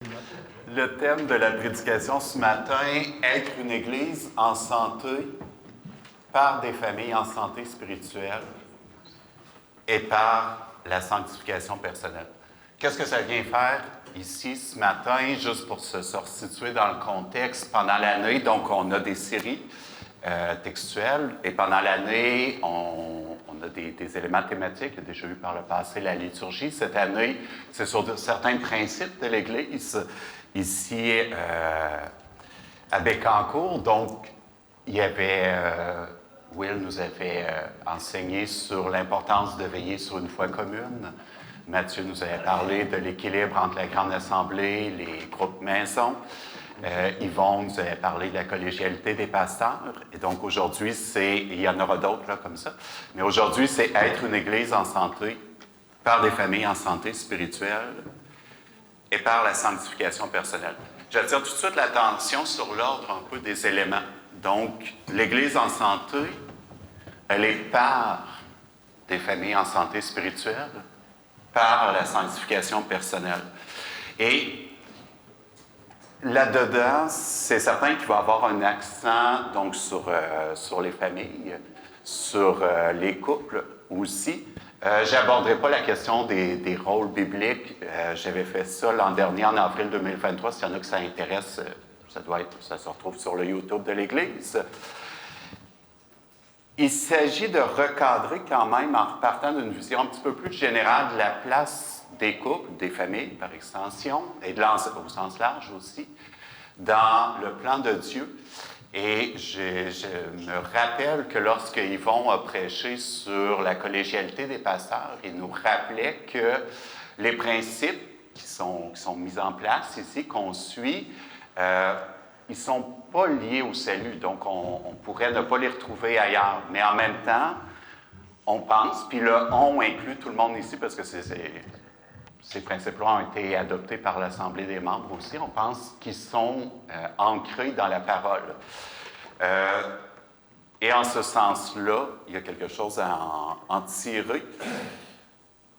Le thème de la prédication ce matin, être une Église en santé par des familles en santé spirituelle et par la sanctification personnelle. Qu'est-ce que ça vient faire ici ce matin, juste pour se resituer dans le contexte? Pendant l'année, donc, on a des séries textuelles et pendant l'année, on a des éléments thématiques. Il y a déjà eu par le passé la liturgie. Cette année, c'est sur certains principes de l'Église. Ici, à Bécancour, donc, il y avait... Will nous avait enseigné sur l'importance de veiller sur une foi commune. Mathieu nous avait parlé de l'équilibre entre la grande assemblée, les groupes maisons. Yvon nous avait parlé de la collégialité des pasteurs. Et donc aujourd'hui, il y en aura d'autres là, comme ça, mais aujourd'hui, c'est être une Église en santé par des familles en santé spirituelle et par la sanctification personnelle. J'attire tout de suite l'attention sur l'ordre un peu des éléments. Donc, l'Église en santé, elle est par des familles en santé spirituelle, par la sanctification personnelle. Et là-dedans, c'est certain qu'il va y avoir un accent donc, sur les familles, sur les couples aussi. Je n'aborderai pas la question des rôles bibliques. J'avais fait ça l'an dernier, en avril 2023. S'il y en a que ça intéresse, ça se retrouve sur le YouTube de l'Église. Il s'agit de recadrer quand même, en repartant d'une vision un petit peu plus générale de la place des couples, des familles par extension, et au sens large aussi, dans le plan de Dieu. Et je me rappelle que lorsque Yvon a prêché sur la collégialité des pasteurs, il nous rappelait que les principes qui sont mis en place ici, qu'on suit, ils ne sont pas liés au salut. Donc, on pourrait ne pas les retrouver ailleurs. Mais en même temps, on pense, puis le « on » inclut tout le monde ici parce que ces principes-là ont été adoptés par l'Assemblée des membres aussi. On pense qu'ils sont ancrés dans la parole. Et en ce sens-là, il y a quelque chose à en tirer.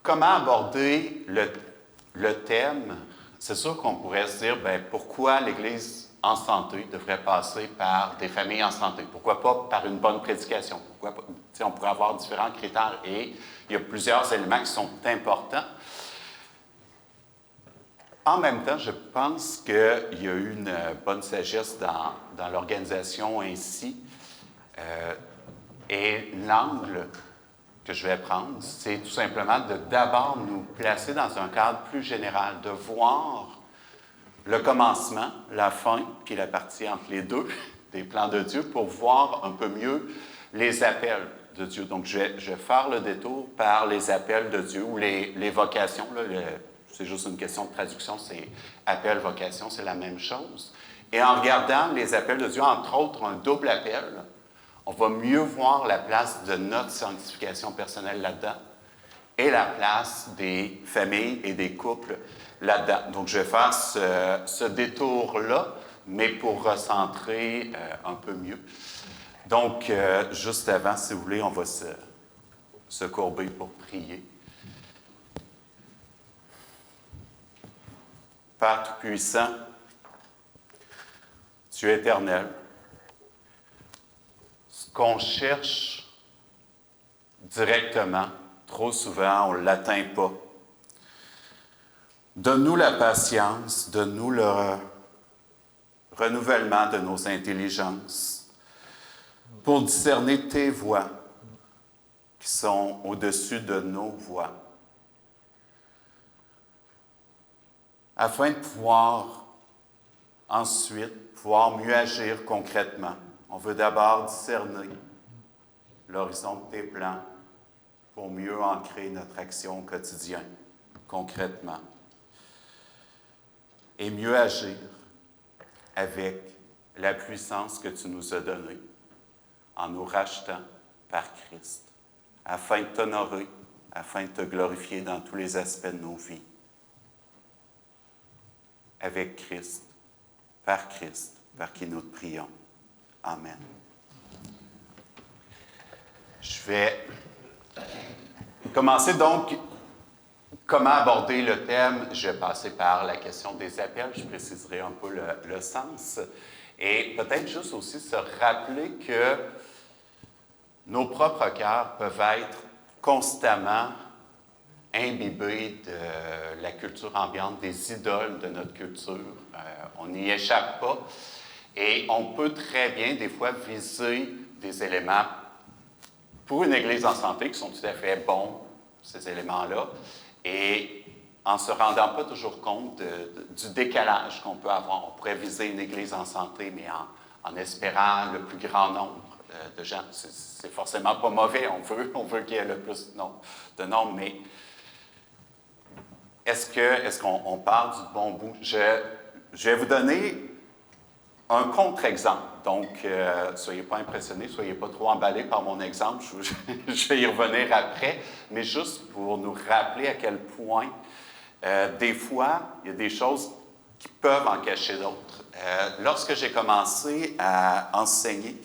Comment aborder le thème? C'est sûr qu'on pourrait se dire, pourquoi l'Église en santé devrait passer par des familles en santé? Pourquoi pas par une bonne prédication? Pourquoi pas? On pourrait avoir différents critères et il y a plusieurs éléments qui sont importants. En même temps, je pense qu'il y a eu une bonne sagesse dans l'organisation ainsi. Et l'angle que je vais prendre, c'est tout simplement de d'abord nous placer dans un cadre plus général, de voir le commencement, la fin, puis la partie entre les deux des plans de Dieu pour voir un peu mieux les appels de Dieu. Donc, je vais faire le détour par les appels de Dieu ou les vocations. Là, c'est juste une question de traduction, c'est appel, vocation, c'est la même chose. Et en regardant les appels de Dieu, entre autres un double appel, on va mieux voir la place de notre sanctification personnelle là-dedans et la place des familles et des couples là-dedans. Donc, je vais faire ce détour-là, mais pour recentrer un peu mieux. Donc, juste avant, si vous voulez, on va se courber pour prier. Père Tout-Puissant, Dieu éternel, ce qu'on cherche directement, trop souvent, on ne l'atteint pas. Donne-nous la patience, donne-nous le renouvellement de nos intelligences pour discerner tes voies qui sont au-dessus de nos voies, afin de pouvoir ensuite mieux agir concrètement. On veut d'abord discerner l'horizon de tes plans pour mieux ancrer notre action au quotidien, concrètement, et mieux agir avec la puissance que tu nous as donnée en nous rachetant par Christ, afin de t'honorer, afin de te glorifier dans tous les aspects de nos vies. Avec Christ, par qui nous te prions. Amen. Je vais commencer donc Comment aborder le thème? Je vais passer par la question des appels, je préciserai un peu le sens. Et peut-être juste aussi se rappeler que nos propres cœurs peuvent être constamment imbibés de la culture ambiante, des idoles de notre culture. On n'y échappe pas. Et on peut très bien, des fois, viser des éléments pour une Église en santé qui sont tout à fait bons, ces éléments-là, et en ne se rendant pas toujours compte du décalage qu'on peut avoir. On pourrait viser une Église en santé, mais en espérant le plus grand nombre de gens. C'est forcément pas mauvais, on veut qu'il y ait le plus de nombre, mais est-ce qu'on part du bon bout? Je vais vous donner un contre-exemple. Donc, soyez pas impressionnés, soyez pas trop emballés par mon exemple. Je vais y revenir après, mais juste pour nous rappeler à quel point, des fois, il y a des choses qui peuvent en cacher d'autres. Lorsque j'ai commencé à enseigner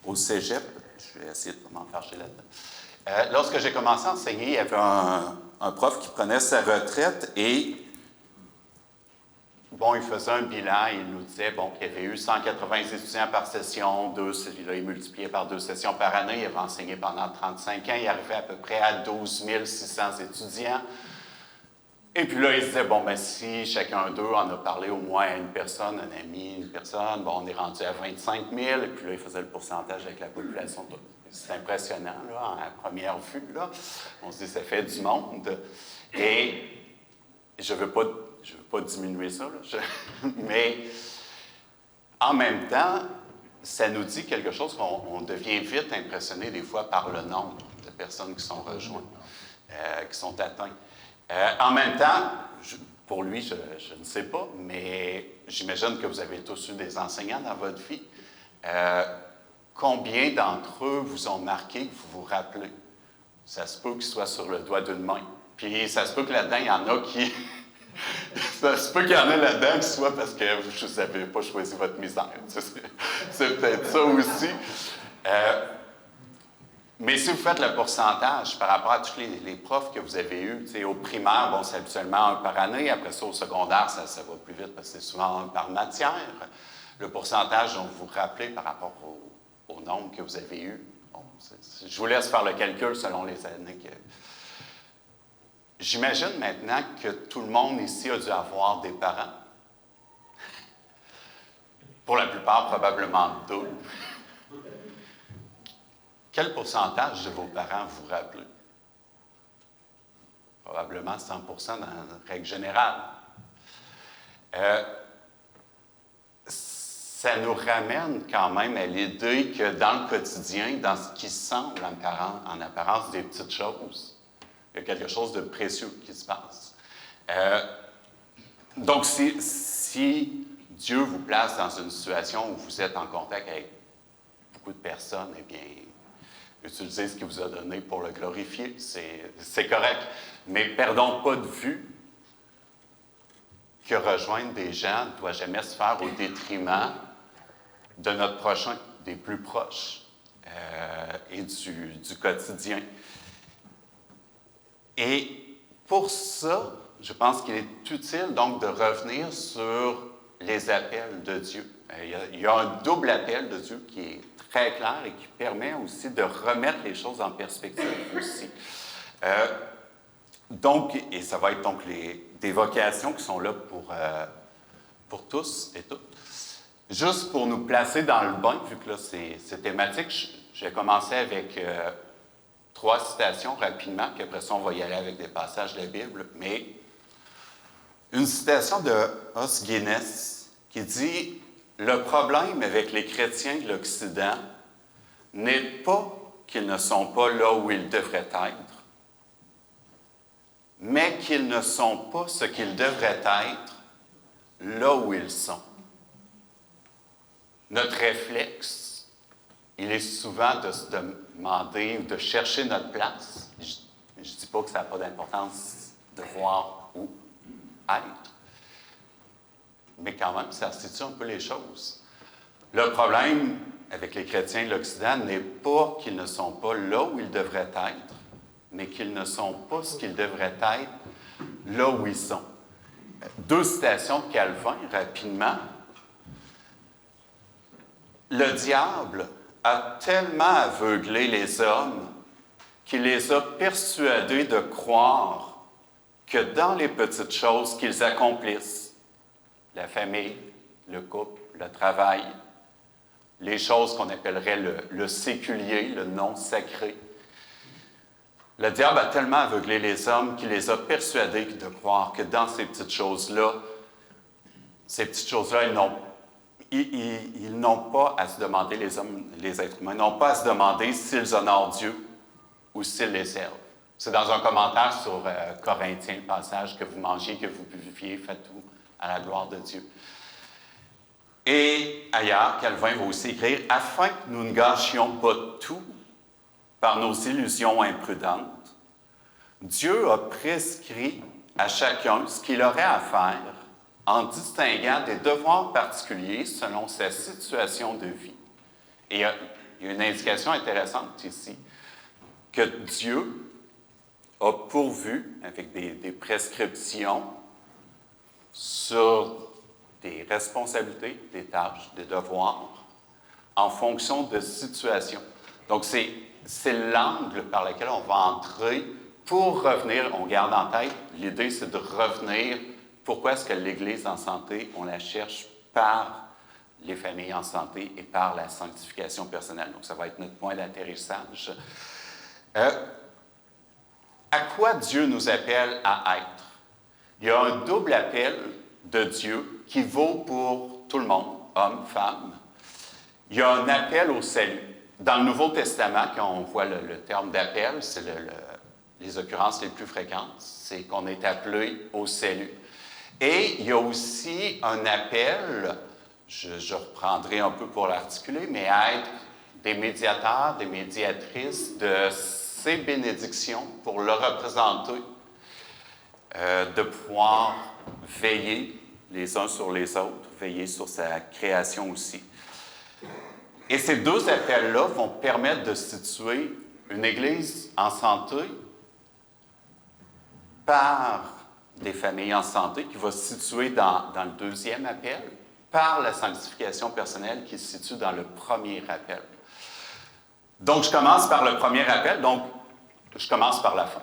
au cégep, je vais essayer de m'en fâcher là-dedans. Lorsque j'ai commencé à enseigner, il y avait un prof qui prenait sa retraite et bon, il faisait un bilan, il nous disait qu'il y avait eu 180 étudiants par session, il multipliait par 2 sessions par année, il avait enseigné pendant 35 ans, il arrivait à peu près à 12 600 étudiants. Et puis là, il se disait, si chacun d'eux en a parlé au moins à une personne, un ami, une personne, on est rendu à 25 000, et puis là, il faisait le pourcentage avec la population. C'est impressionnant, là, à première vue, là. On se dit, ça fait du monde. Et je ne veux pas diminuer ça, là, mais en même temps, ça nous dit quelque chose qu'on devient vite impressionné des fois par le nombre de personnes qui sont rejointes, qui sont atteintes. En même temps, pour lui, je ne sais pas, mais j'imagine que vous avez tous eu des enseignants dans votre vie. Combien d'entre eux vous ont marqué, que vous vous rappelez? Ça se peut qu'ils soient sur le doigt d'une main. Puis ça se peut que là-dedans, il y en a qui... Ça se peut qu'il y en ait là-dedans qui soit parce que vous n'avez pas choisi votre misère. C'est peut-être ça aussi. Mais si vous faites le pourcentage par rapport à tous les profs que vous avez eus, au primaire, c'est habituellement un par année. Après ça, au secondaire, ça va plus vite parce que c'est souvent un par matière. Le pourcentage dont vous vous rappelez par rapport au nombre que vous avez eu. Je vous laisse faire le calcul selon les années que... J'imagine maintenant que tout le monde ici a dû avoir des parents. Pour la plupart, probablement deux. Quel pourcentage de vos parents vous rappelez? Probablement 100% dans la règle générale. Ça nous ramène quand même à l'idée que dans le quotidien, dans ce qui semble en apparence des petites choses, il y a quelque chose de précieux qui se passe. Donc, si Dieu vous place dans une situation où vous êtes en contact avec beaucoup de personnes, eh bien, utilisez ce qu'il vous a donné pour le glorifier. C'est correct. Mais perdons pas de vue que rejoindre des gens ne doit jamais se faire au détriment de notre prochain, des plus proches et du quotidien. Et pour ça, je pense qu'il est utile donc de revenir sur les appels de Dieu. Il y a un double appel de Dieu qui est très clair et qui permet aussi de remettre les choses en perspective aussi. Donc, et ça va être donc des vocations qui sont là pour tous et toutes. Juste pour nous placer dans le bain, vu que là c'est thématique, j'ai commencé avec 3 citations rapidement, puis après ça on va y aller avec des passages de la Bible. Mais une citation de Os Guinness qui dit « Le problème avec les chrétiens de l'Occident n'est pas qu'ils ne sont pas là où ils devraient être, mais qu'ils ne sont pas ce qu'ils devraient être là où ils sont. » Notre réflexe, il est souvent de se demander ou de chercher notre place. Je ne dis pas que ça n'a pas d'importance de voir où être, mais quand même, ça situe un peu les choses. Le problème avec les chrétiens de l'Occident n'est pas qu'ils ne sont pas là où ils devraient être, mais qu'ils ne sont pas ce qu'ils devraient être là où ils sont. Deux citations de Calvin, rapidement. Le diable a tellement aveuglé les hommes qu'il les a persuadés de croire que dans les petites choses qu'ils accomplissent, la famille, le couple, le travail, les choses qu'on appellerait le séculier, le non sacré, le diable a tellement aveuglé les hommes qu'il les a persuadés de croire que dans ces petites choses-là, ils n'ont pas à se demander, les hommes, les êtres humains, n'ont pas à se demander s'ils honorent Dieu ou s'ils les servent. C'est dans un commentaire sur Corinthiens, le passage, que vous mangiez, que vous buviez, faites tout à la gloire de Dieu. Et ailleurs, Calvin va aussi écrire « Afin que nous ne gâchions pas tout par nos illusions imprudentes, Dieu a prescrit à chacun ce qu'il aurait à faire en distinguant des devoirs particuliers selon sa situation de vie. » Et il y a une indication intéressante ici, que Dieu a pourvu, avec des prescriptions, sur des responsabilités, des tâches, des devoirs, en fonction de situations. Donc, c'est l'angle par lequel on va entrer pour revenir. On garde en tête, l'idée, c'est de revenir. Pourquoi est-ce que l'Église en santé, on la cherche par les familles en santé et par la sanctification personnelle? Donc, ça va être notre point d'atterrissage. À quoi Dieu nous appelle à être? Il y a un double appel de Dieu qui vaut pour tout le monde, hommes, femmes. Il y a un appel au salut. Dans le Nouveau Testament, quand on voit le terme d'appel, c'est les occurrences les plus fréquentes, c'est qu'on est appelé au salut. Et il y a aussi un appel, je reprendrai un peu pour l'articuler, mais à être des médiateurs, des médiatrices de ces bénédictions pour le représenter, de pouvoir veiller les uns sur les autres, veiller sur sa création aussi. Et ces deux appels-là vont permettre de situer une Église en santé par des familles en santé, qui va se situer dans le deuxième appel, par la sanctification personnelle qui se situe dans le premier appel. Donc, je commence par le premier appel, donc je commence par la fin.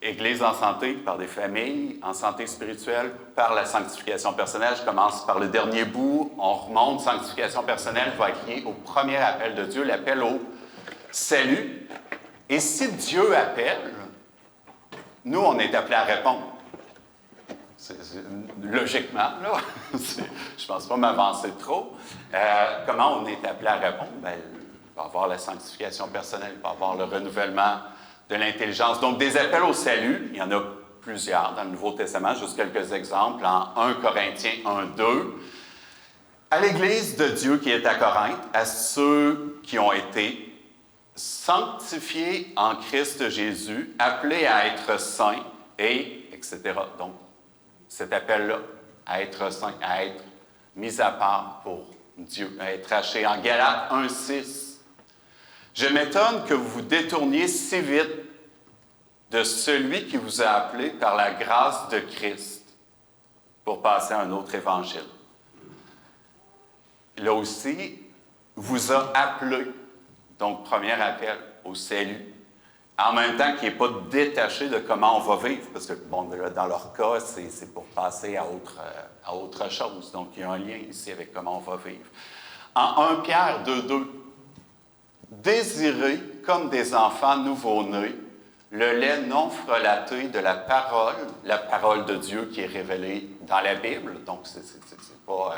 Église en santé, par des familles, en santé spirituelle, par la sanctification personnelle. Je commence par le dernier bout, on remonte, sanctification personnelle va être liée au premier appel de Dieu, l'appel au salut. Et si Dieu appelle, nous, on est appelés à répondre. Logiquement, là, je ne pense pas m'avancer trop. Comment on est appelé à répondre? Bien, il va y avoir la sanctification personnelle, il va y avoir le renouvellement de l'intelligence. Donc, des appels au salut, il y en a plusieurs dans le Nouveau Testament, juste quelques exemples, en 1 Corinthiens 1-2. À l'Église de Dieu qui est à Corinthe, à ceux qui ont été sanctifiés en Christ Jésus, appelés à être saints, et etc. Donc, cet appel-là, à être saint, à être mis à part pour Dieu, à être haché. En Galates 1-6, je m'étonne que vous vous détourniez si vite de celui qui vous a appelé par la grâce de Christ pour passer à un autre évangile. Là aussi, vous a appelé, donc premier appel au salut, en même temps qu'il n'est pas détaché de comment on va vivre, parce que bon, dans leur cas, c'est pour passer à autre chose. Donc, il y a un lien ici avec comment on va vivre. En 1 Pierre 2:2, désirez comme des enfants nouveau-nés le lait non frelaté de la parole de Dieu qui est révélée dans la Bible. Donc, ce n'est pas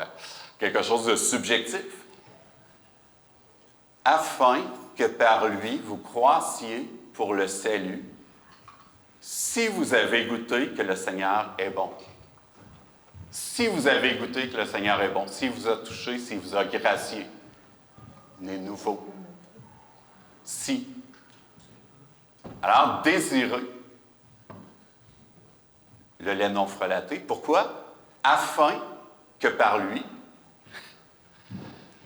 quelque chose de subjectif. Afin que par lui, vous croissiez pour le salut, si vous avez goûté que le Seigneur est bon. Si vous avez goûté que le Seigneur est bon, s'il vous a touché, s'il vous a gracié, né nouveau. Si. Alors, désirez le lait non frelaté. Pourquoi? Afin que par lui,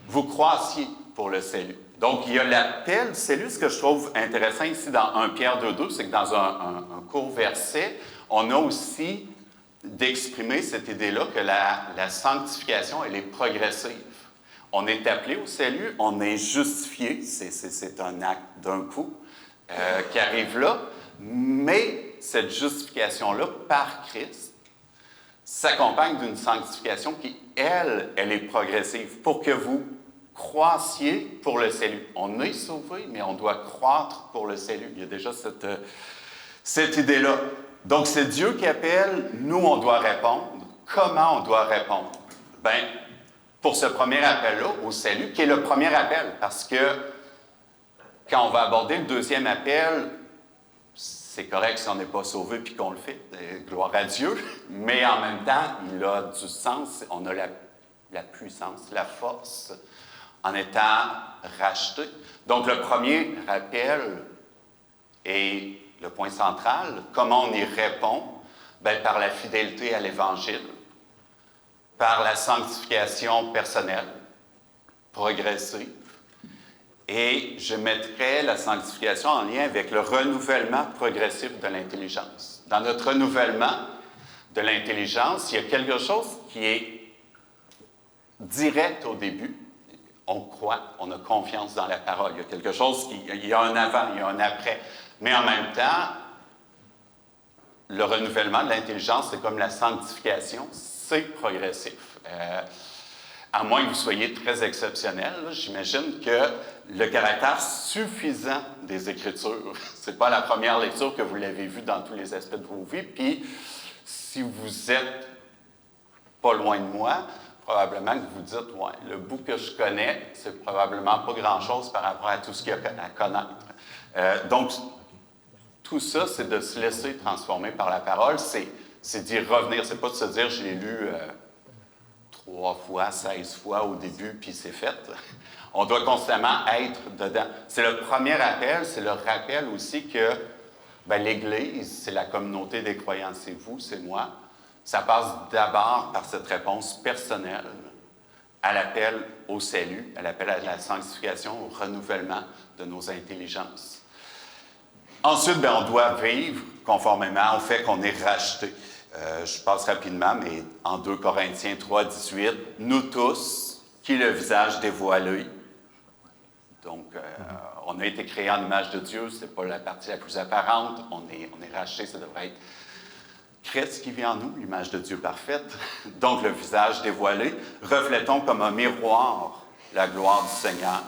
vous croissiez pour le salut. Donc, il y a l'appel salut. Ce que je trouve intéressant ici dans 1 Pierre 2:2, c'est que dans un court verset, on a aussi d'exprimer cette idée-là que la sanctification, elle est progressive. On est appelé au salut, on est justifié, c'est un acte d'un coup qui arrive là, mais cette justification-là, par Christ, s'accompagne d'une sanctification qui, elle est progressive, pour que vous croissiez pour le salut. On est sauvé, mais on doit croître pour le salut. Il y a déjà cette idée-là. Donc, c'est Dieu qui appelle, nous, on doit répondre. Comment on doit répondre? Bien, pour ce premier appel-là, au salut, qui est le premier appel, parce que quand on va aborder le deuxième appel, c'est correct si on n'est pas sauvé puis qu'on le fait, gloire à Dieu, mais en même temps, il a du sens, on a la puissance, la force, en étant racheté. Donc, le premier rappel est le point central. Comment on y répond? Bien, par la fidélité à l'Évangile, par la sanctification personnelle, progressive. Et je mettrais la sanctification en lien avec le renouvellement progressif de l'intelligence. Dans notre renouvellement de l'intelligence, il y a quelque chose qui est direct au début. On croit, on a confiance dans la parole. Il y a quelque chose, il y a un avant, il y a un après. Mais en même temps, le renouvellement de l'intelligence, c'est comme la sanctification, c'est progressif. À moins que vous soyez très exceptionnel, j'imagine que le caractère suffisant des Écritures, ce n'est pas la première lecture que vous l'avez vue dans tous les aspects de vos vies, puis si vous êtes pas loin de moi, probablement que vous dites, ouais, le bout que je connais, c'est probablement pas grand-chose par rapport à tout ce qu'il y a à connaître. Donc, tout ça, c'est de se laisser transformer par la parole, c'est d'y revenir, c'est pas de se dire, je l'ai lu 3 fois, 16 fois au début, puis c'est fait. On doit constamment être dedans. C'est le premier appel, c'est le rappel aussi que l'Église, c'est la communauté des croyants, c'est vous, c'est moi. Ça passe d'abord par cette réponse personnelle à l'appel au salut, à l'appel à la sanctification, au renouvellement de nos intelligences. Ensuite, on doit vivre conformément au fait qu'on est racheté. Je passe rapidement, mais en 2 Corinthiens 3, 18, « Nous tous, qui le visage dévoilé », donc on a été créés en image de Dieu, ce n'est pas la partie la plus apparente, on est racheté, ça devrait être Christ qui vit en nous, l'image de Dieu parfaite, donc le visage dévoilé, reflétons comme un miroir la gloire du Seigneur.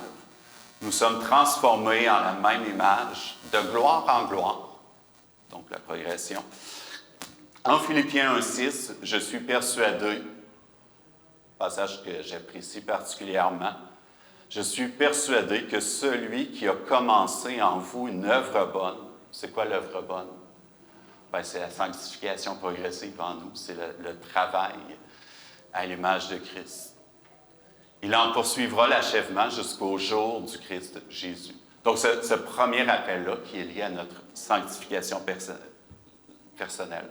Nous sommes transformés en la même image, de gloire en gloire, donc la progression. En Philippiens 1,6, je suis persuadé, passage que j'apprécie particulièrement, je suis persuadé que celui qui a commencé en vous une œuvre bonne, c'est quoi l'œuvre bonne? Bien, c'est la sanctification progressive en nous, c'est le travail à l'image de Christ. Il en poursuivra l'achèvement jusqu'au jour du Christ Jésus. Donc, ce premier appel-là qui est lié à notre sanctification personnelle.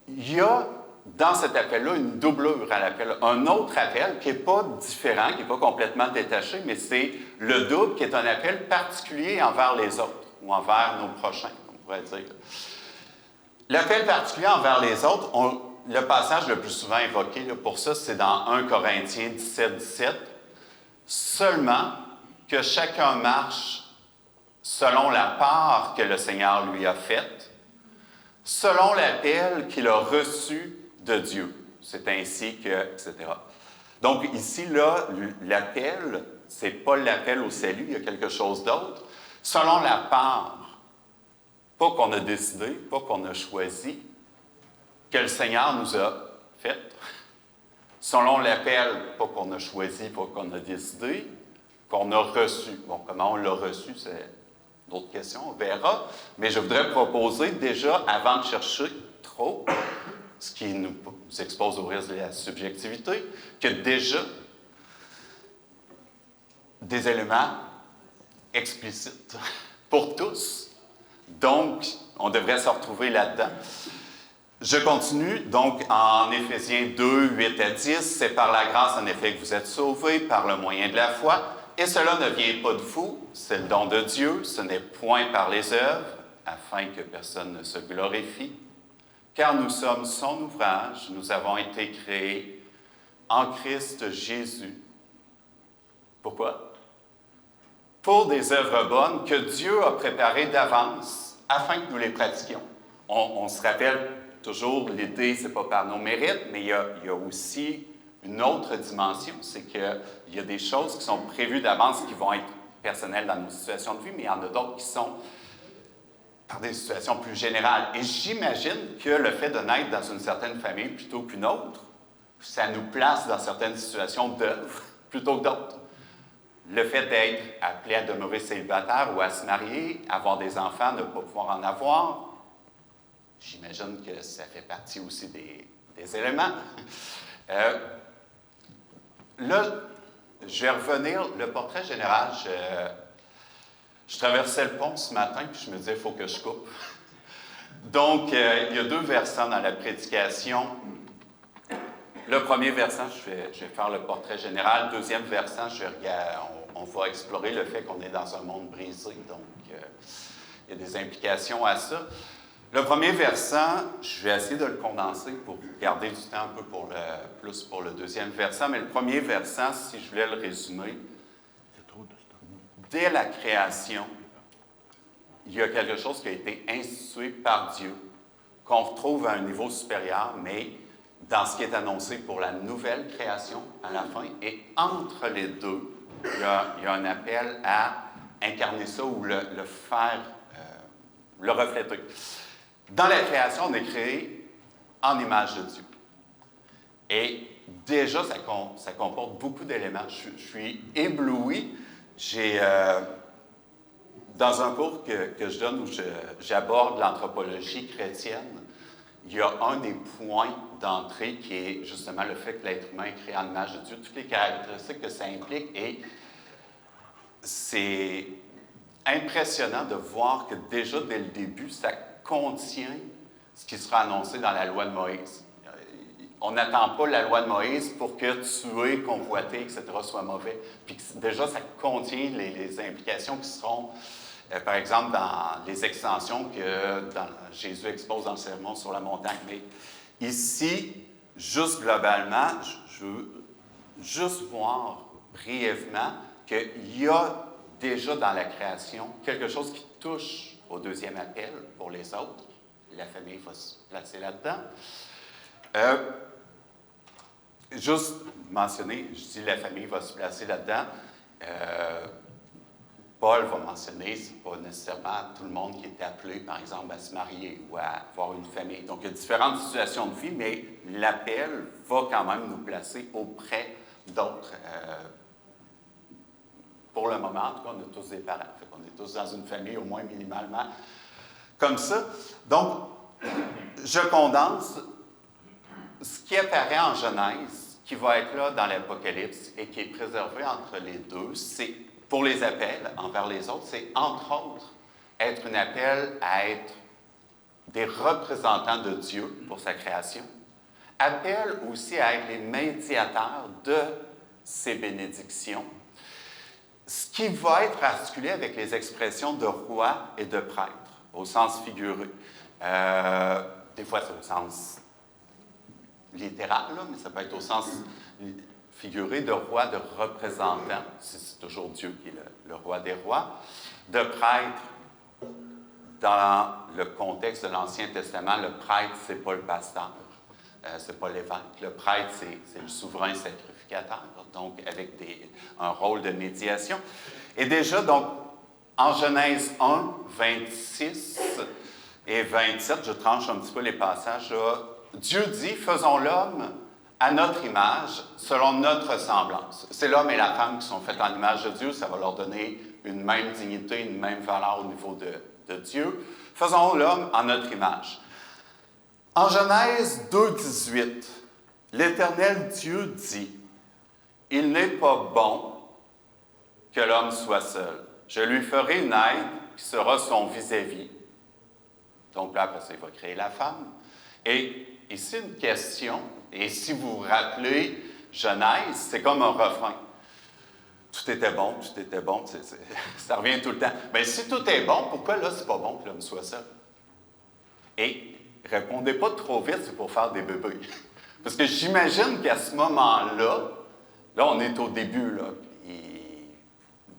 Il y a dans cet appel-là une doublure à l'appel, un autre appel qui n'est pas différent, qui n'est pas complètement détaché, mais c'est le double qui est un appel particulier envers les autres ou envers nos prochains, on pourrait dire. L'appel particulier envers les autres, le passage le plus souvent évoqué pour ça, c'est dans 1 Corinthiens 17, 17. Seulement que chacun marche selon la part que le Seigneur lui a faite, selon l'appel qu'il a reçu de Dieu. C'est ainsi que, etc. Donc ici, là, l'appel, ce n'est pas l'appel au salut, il y a quelque chose d'autre. Selon la part, pas qu'on a décidé, pas qu'on a choisi, que le Seigneur nous a faite. Selon l'appel, pas qu'on a choisi, pas qu'on a décidé, qu'on a reçu. Bon, comment on l'a reçu, c'est d'autres questions, on verra. Mais je voudrais proposer déjà, avant de chercher trop, ce qui nous expose au risque de la subjectivité, que déjà, des éléments explicites pour tous. Donc, on devrait se retrouver là-dedans. Je continue, donc, en Éphésiens 2, 8 à 10, « C'est par la grâce, en effet, que vous êtes sauvés, par le moyen de la foi, et cela ne vient pas de vous, c'est le don de Dieu, ce n'est point par les œuvres, afin que personne ne se glorifie. car nous sommes son ouvrage, nous avons été créés en Christ Jésus. Pourquoi? Pour des œuvres bonnes que Dieu a préparées d'avance afin que nous les pratiquions. On se rappelle toujours, l'idée, ce n'est pas par nos mérites, mais il y a aussi une autre dimension, c'est qu'il y a des choses qui sont prévues d'avance qui vont être personnelles dans nos situations de vie, mais il y en a d'autres qui sont par des situations plus générales. Et j'imagine que le fait de naître dans une certaine famille plutôt qu'une autre, ça nous place dans certaines situations d'œuvre plutôt que d'autres. Le fait d'être appelé à demeurer célibataire ou à se marier, avoir des enfants, ne pas pouvoir en avoir, j'imagine que ça fait partie aussi des éléments. Là, je vais revenir, le portrait général, je traversais le pont ce matin, puis je me disais, il faut que je coupe. Donc, il y a 2 versants dans la prédication. Le premier versant, je vais faire le portrait général. Deuxième versant, on va explorer le fait qu'on est dans un monde brisé. Donc, il y a des implications à ça. Le premier versant, je vais essayer de le condenser pour garder du temps un peu plus pour le deuxième versant. Mais le premier versant, si je voulais le résumer, dès la création, il y a quelque chose qui a été institué par Dieu, qu'on retrouve à un niveau supérieur, mais dans ce qui est annoncé pour la nouvelle création à la fin. Et entre les deux, il y a un appel à incarner ça ou le faire, le refléter. Dans la création, on est créé en image de Dieu. Et déjà, ça comporte beaucoup d'éléments. Je suis ébloui. Dans un cours que je donne où j'aborde l'anthropologie chrétienne, il y a un des points d'entrée qui est justement le fait que l'être humain est créé en image de Dieu, toutes les caractéristiques que ça implique. Et c'est impressionnant de voir que déjà dès le début, ça contient ce qui sera annoncé dans la loi de Moïse. On n'attend pas la loi de Moïse pour que tuer, convoiter, etc. soit mauvais. Puis déjà, ça contient les implications qui seront, par exemple, dans les extensions que Jésus expose dans le Sermon sur la montagne. Mais ici, juste globalement, je veux juste voir brièvement qu'il y a déjà dans la création quelque chose qui touche au deuxième appel pour les autres. La famille va se placer là-dedans. Juste mentionner, je dis la famille va se placer là-dedans. Paul va mentionner, ce n'est pas nécessairement tout le monde qui est appelé, par exemple, à se marier ou à avoir une famille. Donc, il y a différentes situations de vie, mais l'appel va quand même nous placer auprès d'autres. Pour le moment, en tout cas, on est tous des parents. On est tous dans une famille, au moins minimalement, comme ça. Donc, je condense ce qui apparaît en Genèse, qui va être là dans l'Apocalypse et qui est préservé entre les deux, c'est, pour les appels envers les autres, c'est entre autres être un appel à être des représentants de Dieu pour sa création. Appel aussi à être les médiateurs de ses bénédictions. Ce qui va être articulé avec les expressions de roi et de prêtre, au sens figuré. Des fois, c'est au sens littéral, là, mais ça peut être au sens figuré de roi, de représentant. C'est toujours Dieu qui est le roi des rois. De prêtre, dans le contexte de l'Ancien Testament, le prêtre, ce n'est pas le pasteur, ce n'est pas l'évêque. Le prêtre, c'est le souverain sacrificateur, donc avec un rôle de médiation. Et déjà, donc, en Genèse 1, 26 et 27, je tranche un petit peu les passages, là, Dieu dit, faisons l'homme à notre image, selon notre ressemblance. C'est l'homme et la femme qui sont faits en image de Dieu, ça va leur donner une même dignité, une même valeur au niveau de Dieu. Faisons l'homme en notre image. En Genèse 2, 18, l'Éternel Dieu dit, « Il n'est pas bon que l'homme soit seul. Je lui ferai une aide qui sera son vis-à-vis. » Donc là, après ça, il va créer la femme. Et ici, une question, et si vous vous rappelez, Genèse, c'est comme un refrain. Tout était bon, ça revient tout le temps. Bien, si tout est bon, pourquoi là, c'est pas bon que l'homme soit seul? Et répondez pas trop vite, c'est pour faire des bébés. Parce que j'imagine qu'à ce moment-là, là, on est au début, là, et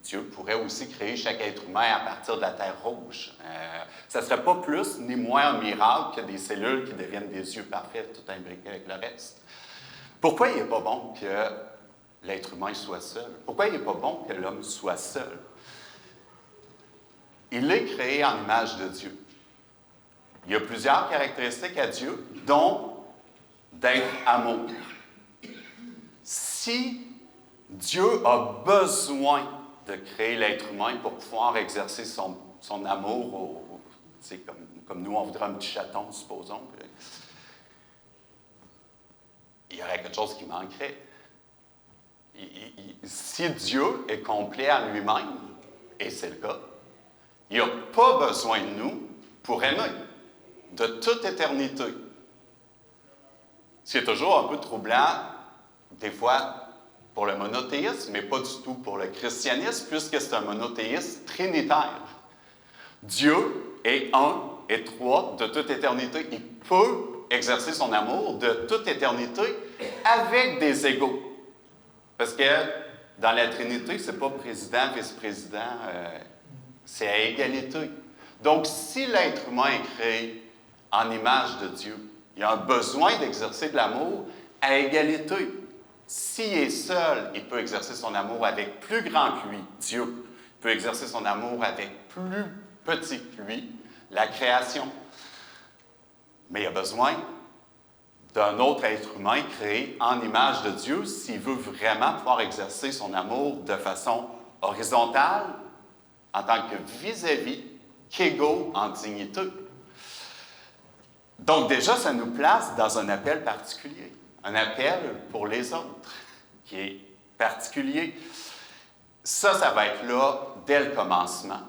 Dieu pourrait aussi créer chaque être humain à partir de la terre rouge. Ça ne serait pas plus ni moins un miracle que des cellules qui deviennent des yeux parfaits, tout imbriqués avec le reste. Pourquoi il n'est pas bon que l'être humain soit seul? Pourquoi il n'est pas bon que l'homme soit seul? Il est créé en image de Dieu. Il y a plusieurs caractéristiques à Dieu, dont d'être amour. Si Dieu a besoin de créer l'être humain pour pouvoir exercer son amour, comme nous, on voudrait un petit chaton, supposons, il y aurait quelque chose qui manquerait. Si Dieu est complet en lui-même, et c'est le cas, il n'a pas besoin de nous pour aimer, de toute éternité. C'est toujours un peu troublant, des fois, pour le monothéisme, mais pas du tout pour le christianisme, puisque c'est un monothéisme trinitaire. Dieu est un et trois de toute éternité. Il peut exercer son amour de toute éternité avec des égaux. Parce que dans la Trinité, ce n'est pas président, vice-président, c'est à égalité. Donc, si l'être humain est créé en image de Dieu, il a un besoin d'exercer de l'amour à égalité. S'il est seul, il peut exercer son amour avec plus grand que lui, Dieu. Il peut exercer son amour avec plus petit que lui, la création. Mais il a besoin d'un autre être humain créé en image de Dieu s'il veut vraiment pouvoir exercer son amour de façon horizontale, en tant que vis-à-vis, qu'égaux en dignité. Donc déjà, ça nous place dans un appel particulier, un appel pour les autres, qui est particulier. Ça va être là dès le commencement.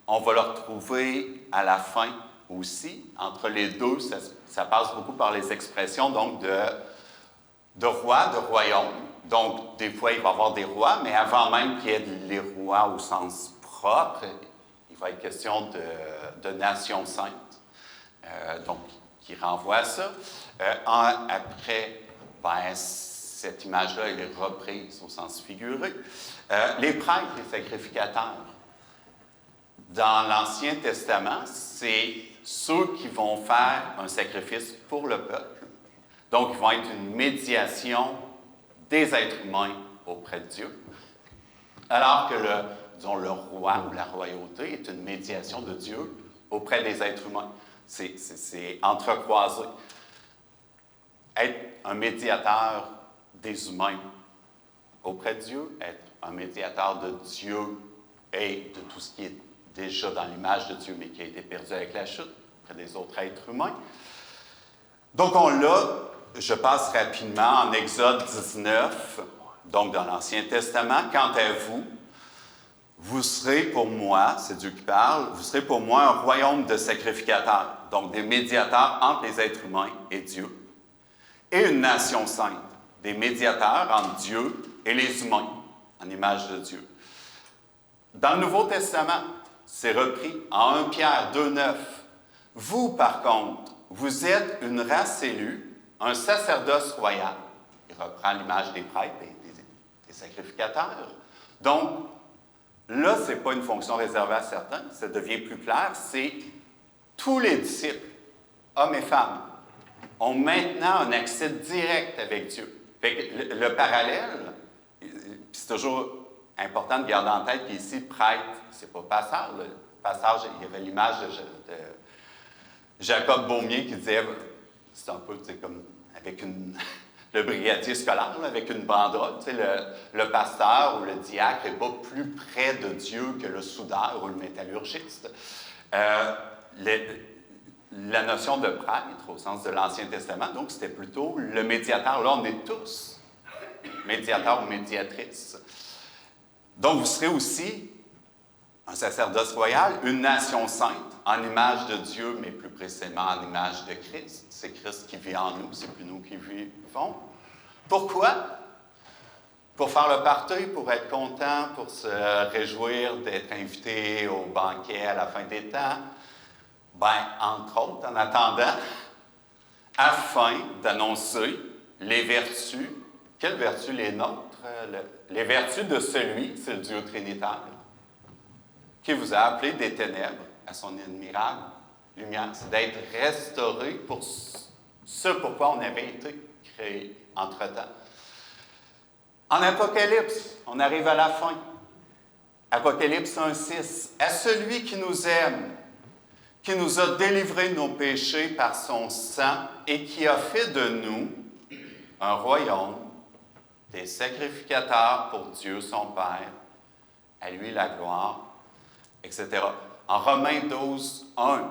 On va le retrouver à la fin aussi. Entre les deux, ça passe beaucoup par les expressions donc de roi, de royaume. Donc, des fois, il va y avoir des rois, mais avant même qu'il y ait les rois au sens propre, il va être question de nation sainte. Donc, qui renvoie à ça. Après, cette image-là, elle est reprise au sens figuré. Les prêtres, les sacrificateurs. Dans l'Ancien Testament, c'est ceux qui vont faire un sacrifice pour le peuple. Donc, ils vont être une médiation des êtres humains auprès de Dieu. Alors que le roi ou la royauté est une médiation de Dieu auprès des êtres humains. C'est entrecroisé. Être un médiateur des humains auprès de Dieu, être un médiateur de Dieu et de tout ce qui est déjà dans l'image de Dieu, mais qui a été perdu avec la chute, auprès des autres êtres humains. Donc, on l'a, je passe rapidement, en Exode 19, donc dans l'Ancien Testament. Quant à vous, vous serez pour moi, c'est Dieu qui parle, vous serez pour moi un royaume de sacrificateurs, donc des médiateurs entre les êtres humains et Dieu, et une nation sainte, des médiateurs entre Dieu et les humains, en image de Dieu. Dans le Nouveau Testament, c'est repris en 1 Pierre 2,9. Vous, par contre, vous êtes une race élue, un sacerdoce royal. Il reprend l'image des prêtres, des sacrificateurs. Donc, là, ce n'est pas une fonction réservée à certains, ça devient plus clair, c'est tous les disciples, hommes et femmes, ont maintenant un accès direct avec Dieu. Fait que le parallèle, c'est toujours important de garder en tête qu'ici, prêtre, c'est pas pasteur. Le passage, il y avait l'image de Jacob Beaumier qui disait, c'est un peu comme avec le brigadier scolaire, là, avec une banderole. Le pasteur ou le diacre n'est pas plus près de Dieu que le soudeur ou le métallurgiste. La notion de prêtre, au sens de l'Ancien Testament, donc c'était plutôt le médiateur. Là, on est tous médiateurs ou médiatrices. Donc, vous serez aussi un sacerdoce royal, une nation sainte, en image de Dieu, mais plus précisément en image de Christ. C'est Christ qui vit en nous, c'est plus nous qui vivons. Pourquoi? Pour faire le party, pour être content, pour se réjouir d'être invité au banquet à la fin des temps. Bien, entre autres, en attendant, afin d'annoncer les vertus. Quelles vertus les nôtres? Les vertus de celui, c'est le Dieu trinitaire, qui vous a appelé des ténèbres à son admirable lumière. C'est d'être restauré pour ce pourquoi on avait été créé entre-temps. En Apocalypse, on arrive à la fin. Apocalypse 1,6. À celui qui nous aime, qui nous a délivrés de nos péchés par son sang et qui a fait de nous un royaume, des sacrificateurs pour Dieu son Père, à lui la gloire, etc. En Romains 12, 1.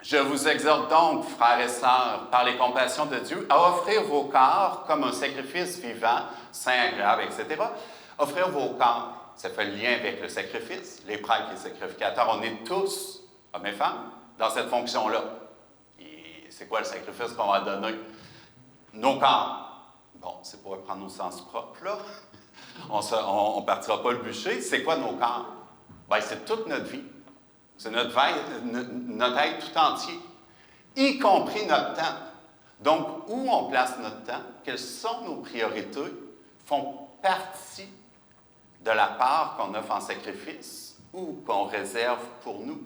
Je vous exhorte donc, frères et sœurs, par les compassions de Dieu, à offrir vos corps comme un sacrifice vivant, saint, agréable, etc. Offrir vos corps, ça fait le lien avec le sacrifice. Les prêtres, les sacrificateurs, on est tous, hommes et femmes, dans cette fonction-là. Et c'est quoi le sacrifice qu'on va donner? Nos corps. Bon, c'est pour prendre au sens propre, là. On ne partira pas le bûcher. C'est quoi nos corps? Bien, c'est toute notre vie. C'est notre être tout entier, y compris notre temps. Donc, où on place notre temps, quelles sont nos priorités, font partie de la part qu'on offre en sacrifice ou qu'on réserve pour nous.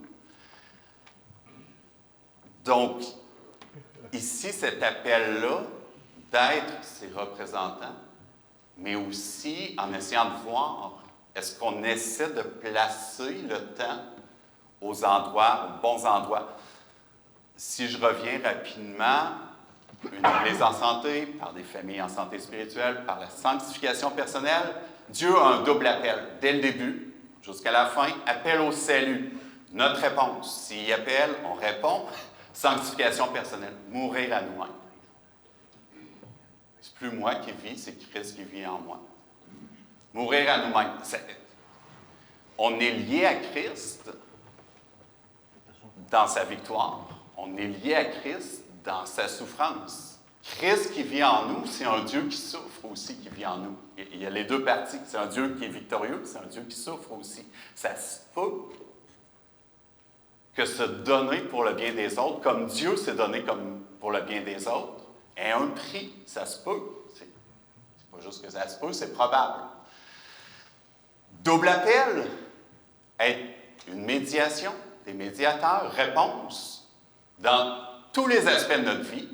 Donc, ici, cet appel-là, d'être ses représentants, mais aussi en essayant de voir, est-ce qu'on essaie de placer le temps aux endroits, aux bons endroits. Si je reviens rapidement, une Église en santé, par des familles en santé spirituelle, par la sanctification personnelle, Dieu a un double appel. Dès le début, jusqu'à la fin, appel au salut. Notre réponse, s'il appelle, on répond. Sanctification personnelle, mourir à nous-mêmes. C'est plus moi qui vis, c'est Christ qui vit en moi. Mourir à nous-mêmes. On est lié à Christ dans sa victoire. On est lié à Christ dans sa souffrance. Christ qui vit en nous, c'est un Dieu qui souffre aussi qui vit en nous. Il y a les deux parties. C'est un Dieu qui est victorieux, c'est un Dieu qui souffre aussi. Ça se peut que se donner pour le bien des autres, comme Dieu s'est donné comme pour le bien des autres, ait un prix. Ça se peut. C'est pas juste que ça se peut, c'est probable. Double appel, être une médiation, des médiateurs, réponse dans tous les aspects de notre vie.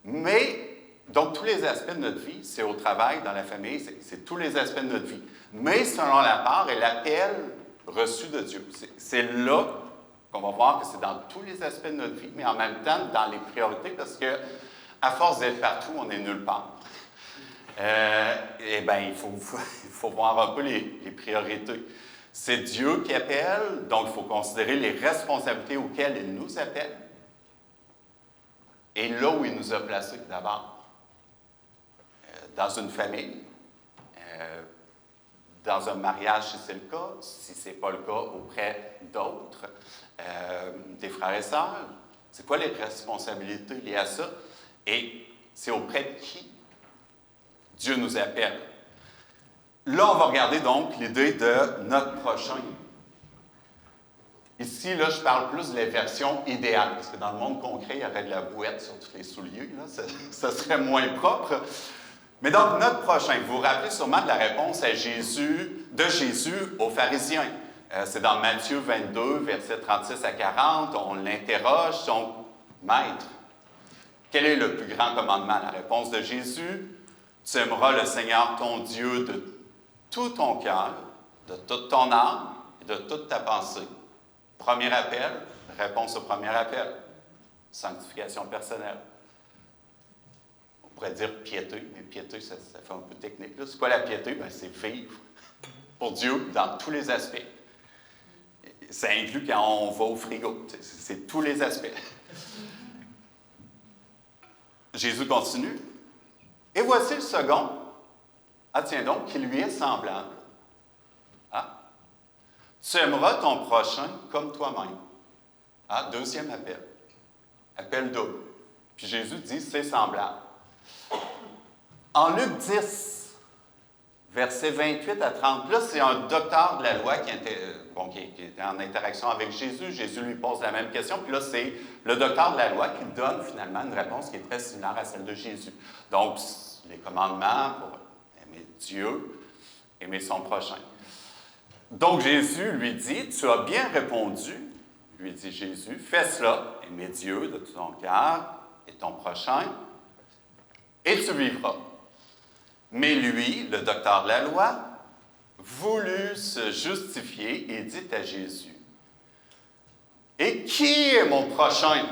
Mais, donc tous les aspects de notre vie, c'est au travail, dans la famille, c'est tous les aspects de notre vie. Mais selon la part et l'appel reçu de Dieu. C'est là qu'on va voir que c'est dans tous les aspects de notre vie, mais en même temps dans les priorités, parce que à force d'être partout, on est nulle part. Eh bien, il faut voir un peu les priorités. C'est Dieu qui appelle, donc il faut considérer les responsabilités auxquelles il nous appelle. Et là où il nous a placés, d'abord, dans une famille, dans un mariage si c'est le cas, si ce n'est pas le cas, auprès d'autres, des frères et sœurs. C'est quoi les responsabilités liées à ça? Et c'est auprès de qui Dieu nous appelle. Là, on va regarder donc l'idée de notre prochain. Ici, là, je parle plus de la version idéale, parce que dans le monde concret, il y aurait de la bouette sur tous les souliers, là, ça serait moins propre. Mais donc, notre prochain, vous vous rappelez sûrement de la réponse de Jésus aux pharisiens. C'est dans Matthieu 22, versets 36 à 40, on l'interroge, son maître. Quel est le plus grand commandement? La réponse de Jésus, tu aimeras le Seigneur ton Dieu de tout ton cœur, de toute ton âme et de toute ta pensée. Premier appel, réponse au premier appel. Sanctification personnelle. On pourrait dire piété, mais piété, ça fait un peu technique. Là. C'est quoi la piété? Bien, c'est vivre pour Dieu dans tous les aspects. Ça inclut quand on va au frigo. C'est tous les aspects. Jésus continue. Et voici le second. Ah, tiens donc, qui lui est semblable. Ah. Tu aimeras ton prochain comme toi-même. Ah, deuxième appel. Appel double. Puis Jésus dit, c'est semblable. En Luc 10, versets 28 à 30. Là, c'est un docteur de la loi qui était en interaction avec Jésus. Jésus lui pose la même question. Puis là, c'est le docteur de la loi qui donne finalement une réponse qui est très similaire à celle de Jésus. Donc, les commandements pour aimer Dieu, aimer son prochain. Donc, Jésus lui dit, tu as bien répondu, lui dit Jésus, fais cela, aimer Dieu de tout ton cœur et ton prochain, et tu vivras. Mais lui, le docteur de la loi, voulut se justifier et dit à Jésus, « Et qui est mon prochain? »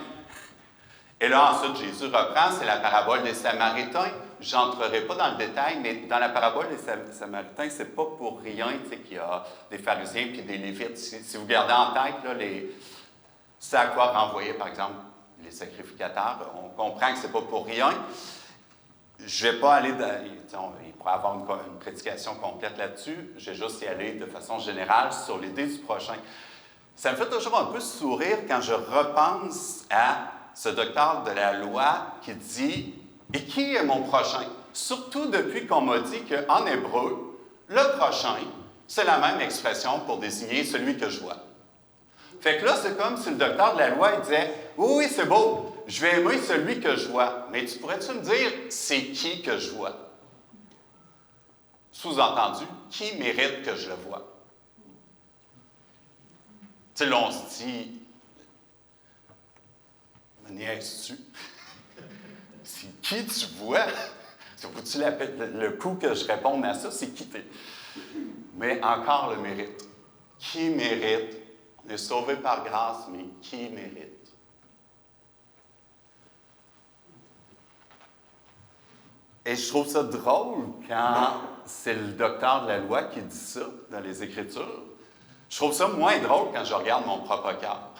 Et là, ensuite, Jésus reprend, c'est la parabole des Samaritains. Je n'entrerai pas dans le détail, mais dans la parabole des Samaritains, c'est pas pour rien qu'il y a des pharisiens et des lévites. Si vous gardez en tête, là, c'est à quoi renvoyer, par exemple, les sacrificateurs, on comprend que c'est pas pour rien. Je ne vais pas aller dans... Il pourrait y avoir une prédication complète là-dessus. Je vais juste y aller de façon générale sur l'idée du prochain. Ça me fait toujours un peu sourire quand je repense à ce docteur de la loi qui dit « Et qui est mon prochain? » Surtout depuis qu'on m'a dit qu'en hébreu, le prochain, c'est la même expression pour désigner celui que je vois. Fait que là, c'est comme si le docteur de la loi il disait « Oui, c'est beau, je vais aimer celui que je vois. Mais tu pourrais-tu me dire, c'est qui que je vois? » Sous-entendu, qui mérite que je le vois? Tu sais, là, on se dit, me niaises-tu? C'est qui tu vois? Faut-tu le coup que je réponde à ça, c'est qui? Mais encore le mérite. Qui mérite? On est sauvé par grâce, mais qui mérite? Et je trouve ça drôle quand c'est le docteur de la loi qui dit ça dans les Écritures. Je trouve ça moins drôle quand je regarde mon propre cœur.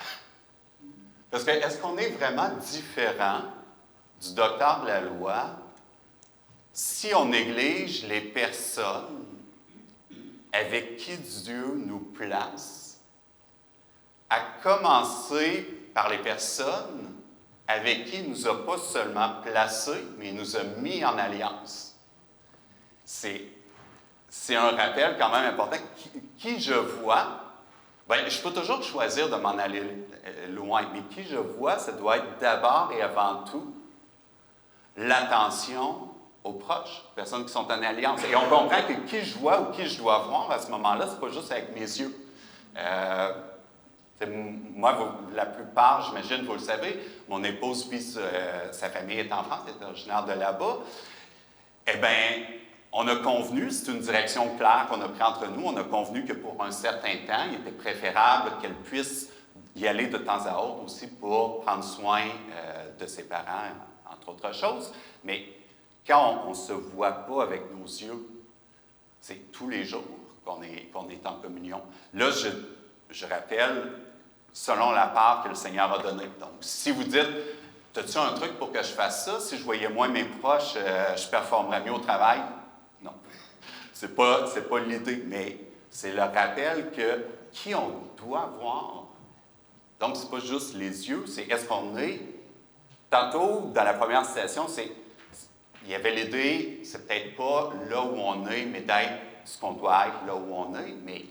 Parce que est-ce qu'on est vraiment différent du docteur de la loi si on néglige les personnes avec qui Dieu nous place, à commencer par les personnes avec qui il ne nous a pas seulement placés, mais il nous a mis en alliance? C'est un rappel quand même important. Qui je vois, bien, je peux toujours choisir de m'en aller loin, mais qui je vois, ça doit être d'abord et avant tout l'attention aux proches, personnes qui sont en alliance. Et on comprend que qui je vois ou qui je dois voir à ce moment-là, c'est pas juste avec mes yeux. Moi, la plupart, j'imagine, vous le savez, mon épouse, puis sa famille est en France, elle est originaire de là-bas. Eh bien, on a convenu, c'est une direction claire qu'on a prise entre nous, on a convenu que pour un certain temps, il était préférable qu'elle puisse y aller de temps à autre aussi pour prendre soin de ses parents, entre autres choses. Mais quand on ne se voit pas avec nos yeux, c'est tous les jours qu'on est en communion. Là, je rappelle, selon la part que le Seigneur a donnée. Donc, si vous dites, as-tu un truc pour que je fasse ça? Si je voyais moins mes proches, je performerais mieux au travail? Non. C'est pas l'idée, mais c'est le rappel que qui on doit voir. Donc, c'est pas juste les yeux, c'est est-ce qu'on est. Tantôt, dans la première citation, il y avait l'idée, c'est peut-être pas là où on est, mais d'être ce qu'on doit être là où on est, mais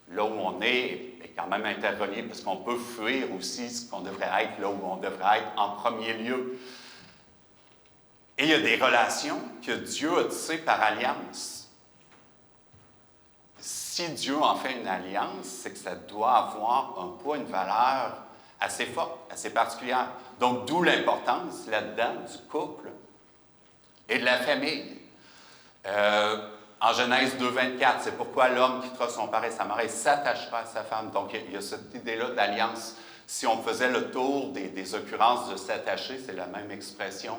là où on est quand même interrelié, parce qu'on peut fuir aussi ce qu'on devrait être là où on devrait être en premier lieu. Et il y a des relations que Dieu a tissées par alliance. Si Dieu en fait une alliance, c'est que ça doit avoir un poids, une valeur assez forte, assez particulière. Donc, d'où l'importance là-dedans du couple et de la famille. En Genèse 2,24, c'est pourquoi l'homme quittera son père et sa mère et s'attachera à sa femme. Donc, il y a cette idée-là d'alliance. Si on faisait le tour des occurrences de s'attacher, c'est la même expression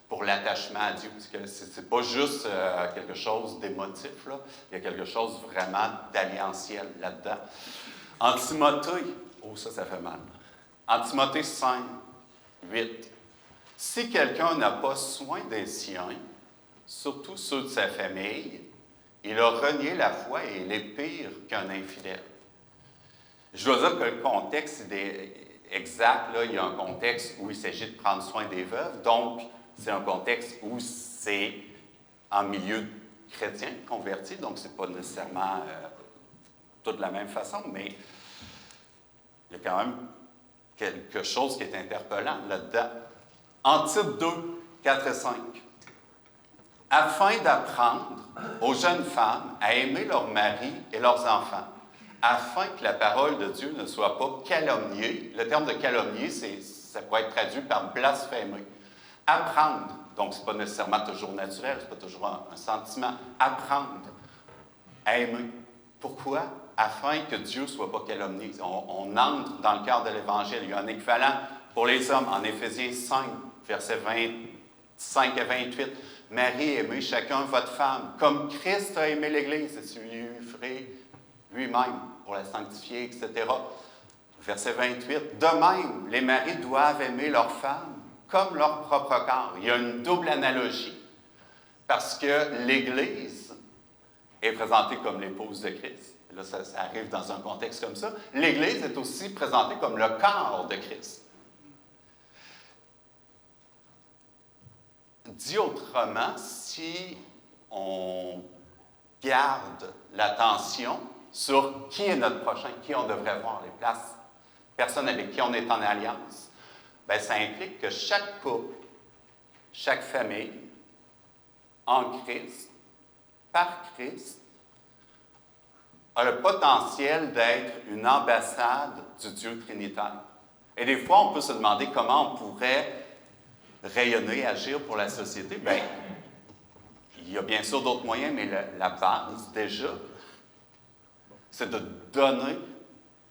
pour l'attachement à Dieu. Parce que c'est pas juste quelque chose d'émotif, là. Il y a quelque chose vraiment d'alliantiel là-dedans. En Timothée, ça fait mal. En Timothée 5, 8, si quelqu'un n'a pas soin des siens, surtout ceux de sa famille, il a renié la foi et il est pire qu'un infidèle. Je dois dire que le contexte exact, là, il y a un contexte où il s'agit de prendre soin des veuves, donc c'est un contexte où c'est en milieu chrétiens convertis, donc ce n'est pas nécessairement tout de la même façon, mais il y a quand même quelque chose qui est interpellant là-dedans. En Tite 2, 4 et 5. Afin d'apprendre aux jeunes femmes à aimer leurs maris et leurs enfants, afin que la parole de Dieu ne soit pas calomniée. Le terme de calomnier, ça pourrait être traduit par blasphémer. Apprendre, donc ce n'est pas nécessairement toujours naturel, ce n'est pas toujours un sentiment. Apprendre à aimer. Pourquoi? Afin que Dieu ne soit pas calomnié. On entre dans le cadre de l'Évangile. Il y a un équivalent pour les hommes en Éphésiens 5, versets 25 à 28. Marie, aimez chacun votre femme, comme Christ a aimé l'Église et s'est livré lui-même pour la sanctifier, etc. Verset 28. De même, les maris doivent aimer leurs femmes comme leur propre corps. Il y a une double analogie, parce que l'Église est présentée comme l'épouse de Christ. Et là, ça arrive dans un contexte comme ça. L'Église est aussi présentée comme le corps de Christ. Dit autrement, si on garde l'attention sur qui est notre prochain, qui on devrait voir, les places, personnes avec qui on est en alliance, bien, ça implique que chaque couple, chaque famille, en Christ, par Christ, a le potentiel d'être une ambassade du Dieu trinitaire. Et des fois, on peut se demander comment on pourrait rayonner, agir pour la société. Bien, il y a bien sûr d'autres moyens, mais la base, déjà, c'est de donner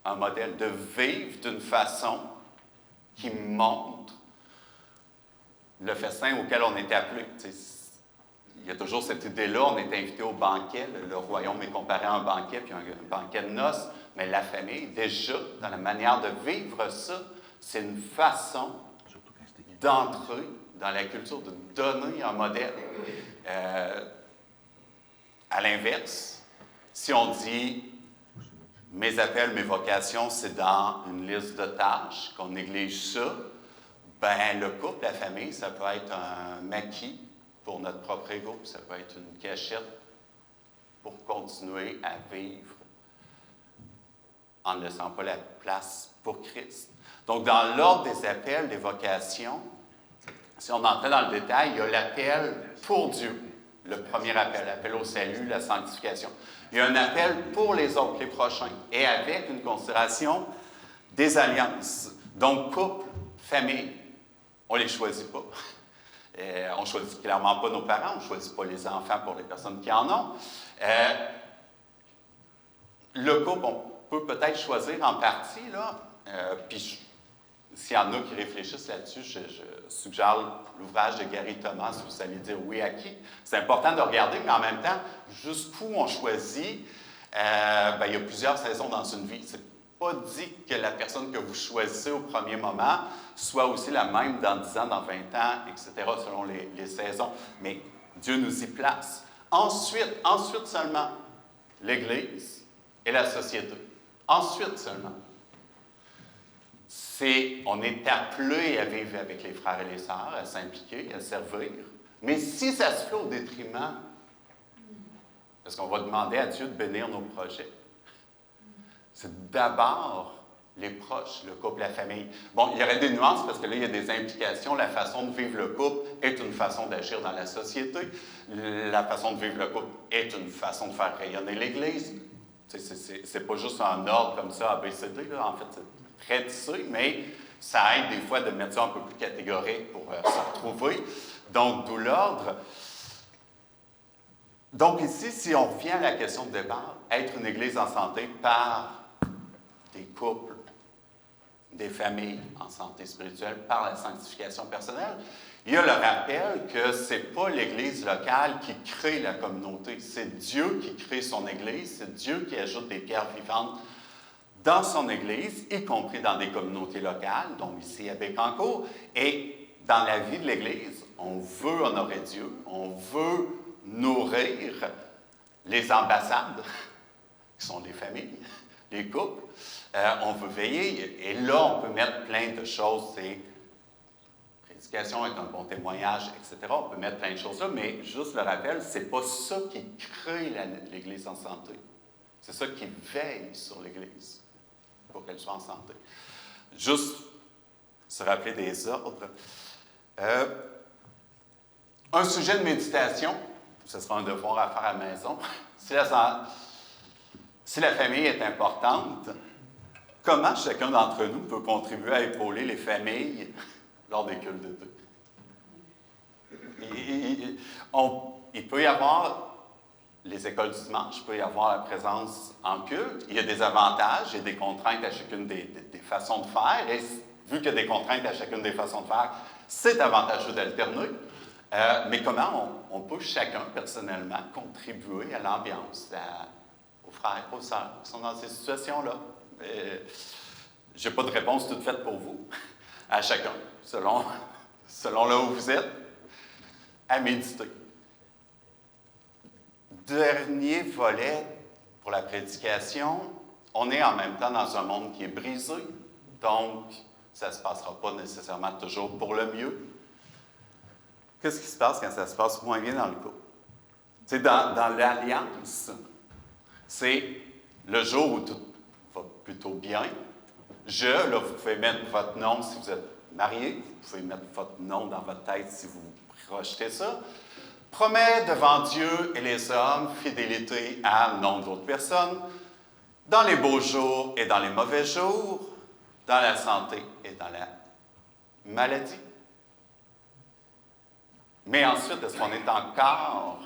un modèle, de vivre d'une façon qui montre le festin auquel on est appelé. Il y a toujours cette idée-là, on est invité au banquet, le royaume est comparé à un banquet, puis un banquet de noces, mais la famille, déjà, dans la manière de vivre ça, c'est une façon d'entrer dans la culture, de donner un modèle. À l'inverse, si on dit « mes appels, mes vocations, c'est dans une liste de tâches », qu'on néglige ça, bien, le couple, la famille, ça peut être un maquis pour notre propre ego, ça peut être une cachette pour continuer à vivre en ne laissant pas la place pour Christ. Donc, dans l'ordre des appels, des vocations, si on entrait dans le détail, il y a l'appel pour Dieu, le premier appel, l'appel au salut, la sanctification. Il y a un appel pour les autres, les prochains, et avec une considération des alliances. Donc, couple, famille, on ne les choisit pas. On ne choisit clairement pas nos parents, on ne choisit pas les enfants pour les personnes qui en ont. Le couple, on peut peut-être choisir en partie, là, puis s'il y en a qui réfléchissent là-dessus, je suggère l'ouvrage de Gary Thomas, vous allez dire oui à qui. C'est important de regarder, mais en même temps, jusqu'où on choisit, bien, il y a plusieurs saisons dans une vie. C'est pas dit que la personne que vous choisissez au premier moment soit aussi la même dans 10 ans, dans 20 ans, etc., selon les saisons. Mais Dieu nous y place. Ensuite seulement, l'Église et la société. Ensuite seulement. On est appelé à vivre avec les frères et les sœurs, à s'impliquer, à servir. Mais si ça se fait au détriment, parce qu'on va demander à Dieu de bénir nos projets, c'est d'abord les proches, le couple, la famille. Bon, il y aurait des nuances parce que là, il y a des implications. La façon de vivre le couple est une façon d'agir dans la société. La façon de vivre le couple est une façon de faire rayonner l'Église. C'est pas juste un ordre comme ça, ABCD, là. En fait, c'est très tissé, mais ça aide des fois de mettre ça un peu plus catégorique pour se retrouver. Donc, d'où l'ordre. Donc ici, si on revient à la question de départ, être une Église en santé par des couples, des familles en santé spirituelle, par la sanctification personnelle, il y a le rappel que ce n'est pas l'Église locale qui crée la communauté, c'est Dieu qui crée son Église, c'est Dieu qui ajoute des pierres vivantes dans son Église, y compris dans des communautés locales, donc ici à Bécancour, et dans la vie de l'Église, on veut honorer Dieu, on veut nourrir les ambassades, qui sont les familles, les couples. On veut veiller, et là, on peut mettre plein de choses, c'est prédication est un bon témoignage, etc. On peut mettre plein de choses là, mais juste le rappel, c'est pas ça qui crée l'Église en santé. C'est ça qui veille sur l'Église pour qu'elle soit en santé. Juste se rappeler des ordres. Un sujet de méditation, ce sera un devoir à faire à la maison. Si la famille est importante, comment chacun d'entre nous peut contribuer à épauler les familles lors des cultes de deux? Il peut y avoir les écoles du dimanche, il peut y avoir la présence en culte. Il y a des avantages et des contraintes à chacune des façons de faire. Et vu qu'il y a des contraintes à chacune des façons de faire, c'est avantageux d'alterner. Mais comment on peut chacun, personnellement, contribuer à l'ambiance, aux frères, aux sœurs qui sont dans ces situations-là? Je n'ai pas de réponse toute faite pour vous, à chacun, selon là où vous êtes, à méditer. Dernier volet pour la prédication, on est en même temps dans un monde qui est brisé, donc ça ne se passera pas nécessairement toujours pour le mieux. Qu'est-ce qui se passe quand ça se passe moins bien dans le couple? C'est dans l'alliance, c'est le jour où tout va plutôt bien. Là, vous pouvez mettre votre nom si vous êtes marié, vous pouvez mettre votre nom dans votre tête si vous projetez ça. Promet devant Dieu et les hommes fidélité à non d'autres personnes, dans les beaux jours et dans les mauvais jours, dans la santé et dans la maladie. Mais ensuite, est-ce qu'on est encore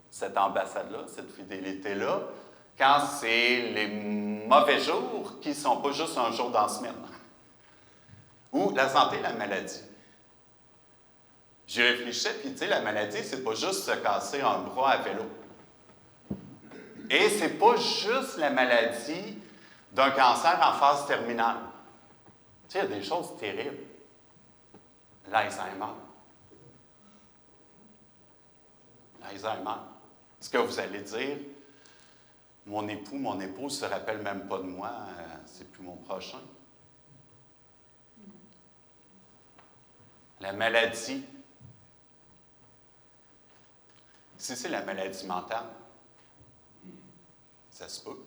cette ambassade-là, cette fidélité-là, quand c'est les mauvais jours qui ne sont pas juste un jour dans la semaine? Ou la santé et la maladie. J'y réfléchissais, puis tu sais, la maladie, c'est pas juste se casser un bras à vélo. Et c'est pas juste la maladie d'un cancer en phase terminale. Tu sais, il y a des choses terribles. L'Alzheimer. Est-ce que vous allez dire, mon époux, mon épouse ne se rappelle même pas de moi, c'est plus mon prochain? La maladie. Si c'est la maladie mentale, ça se peut.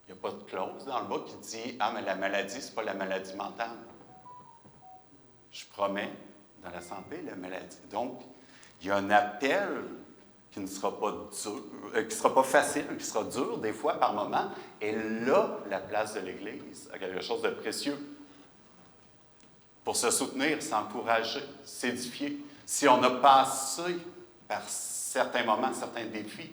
Il n'y a pas de clause dans le bas qui dit « Ah, mais la maladie, ce n'est pas la maladie mentale. » Je promets, dans la santé, la maladie. Donc, il y a un appel qui ne sera pas dur, qui sera pas facile, qui sera dur des fois par moment. Et là, la place de l'Église a quelque chose de précieux pour se soutenir, s'encourager, s'édifier. Si on a passé par certains moments, certains défis,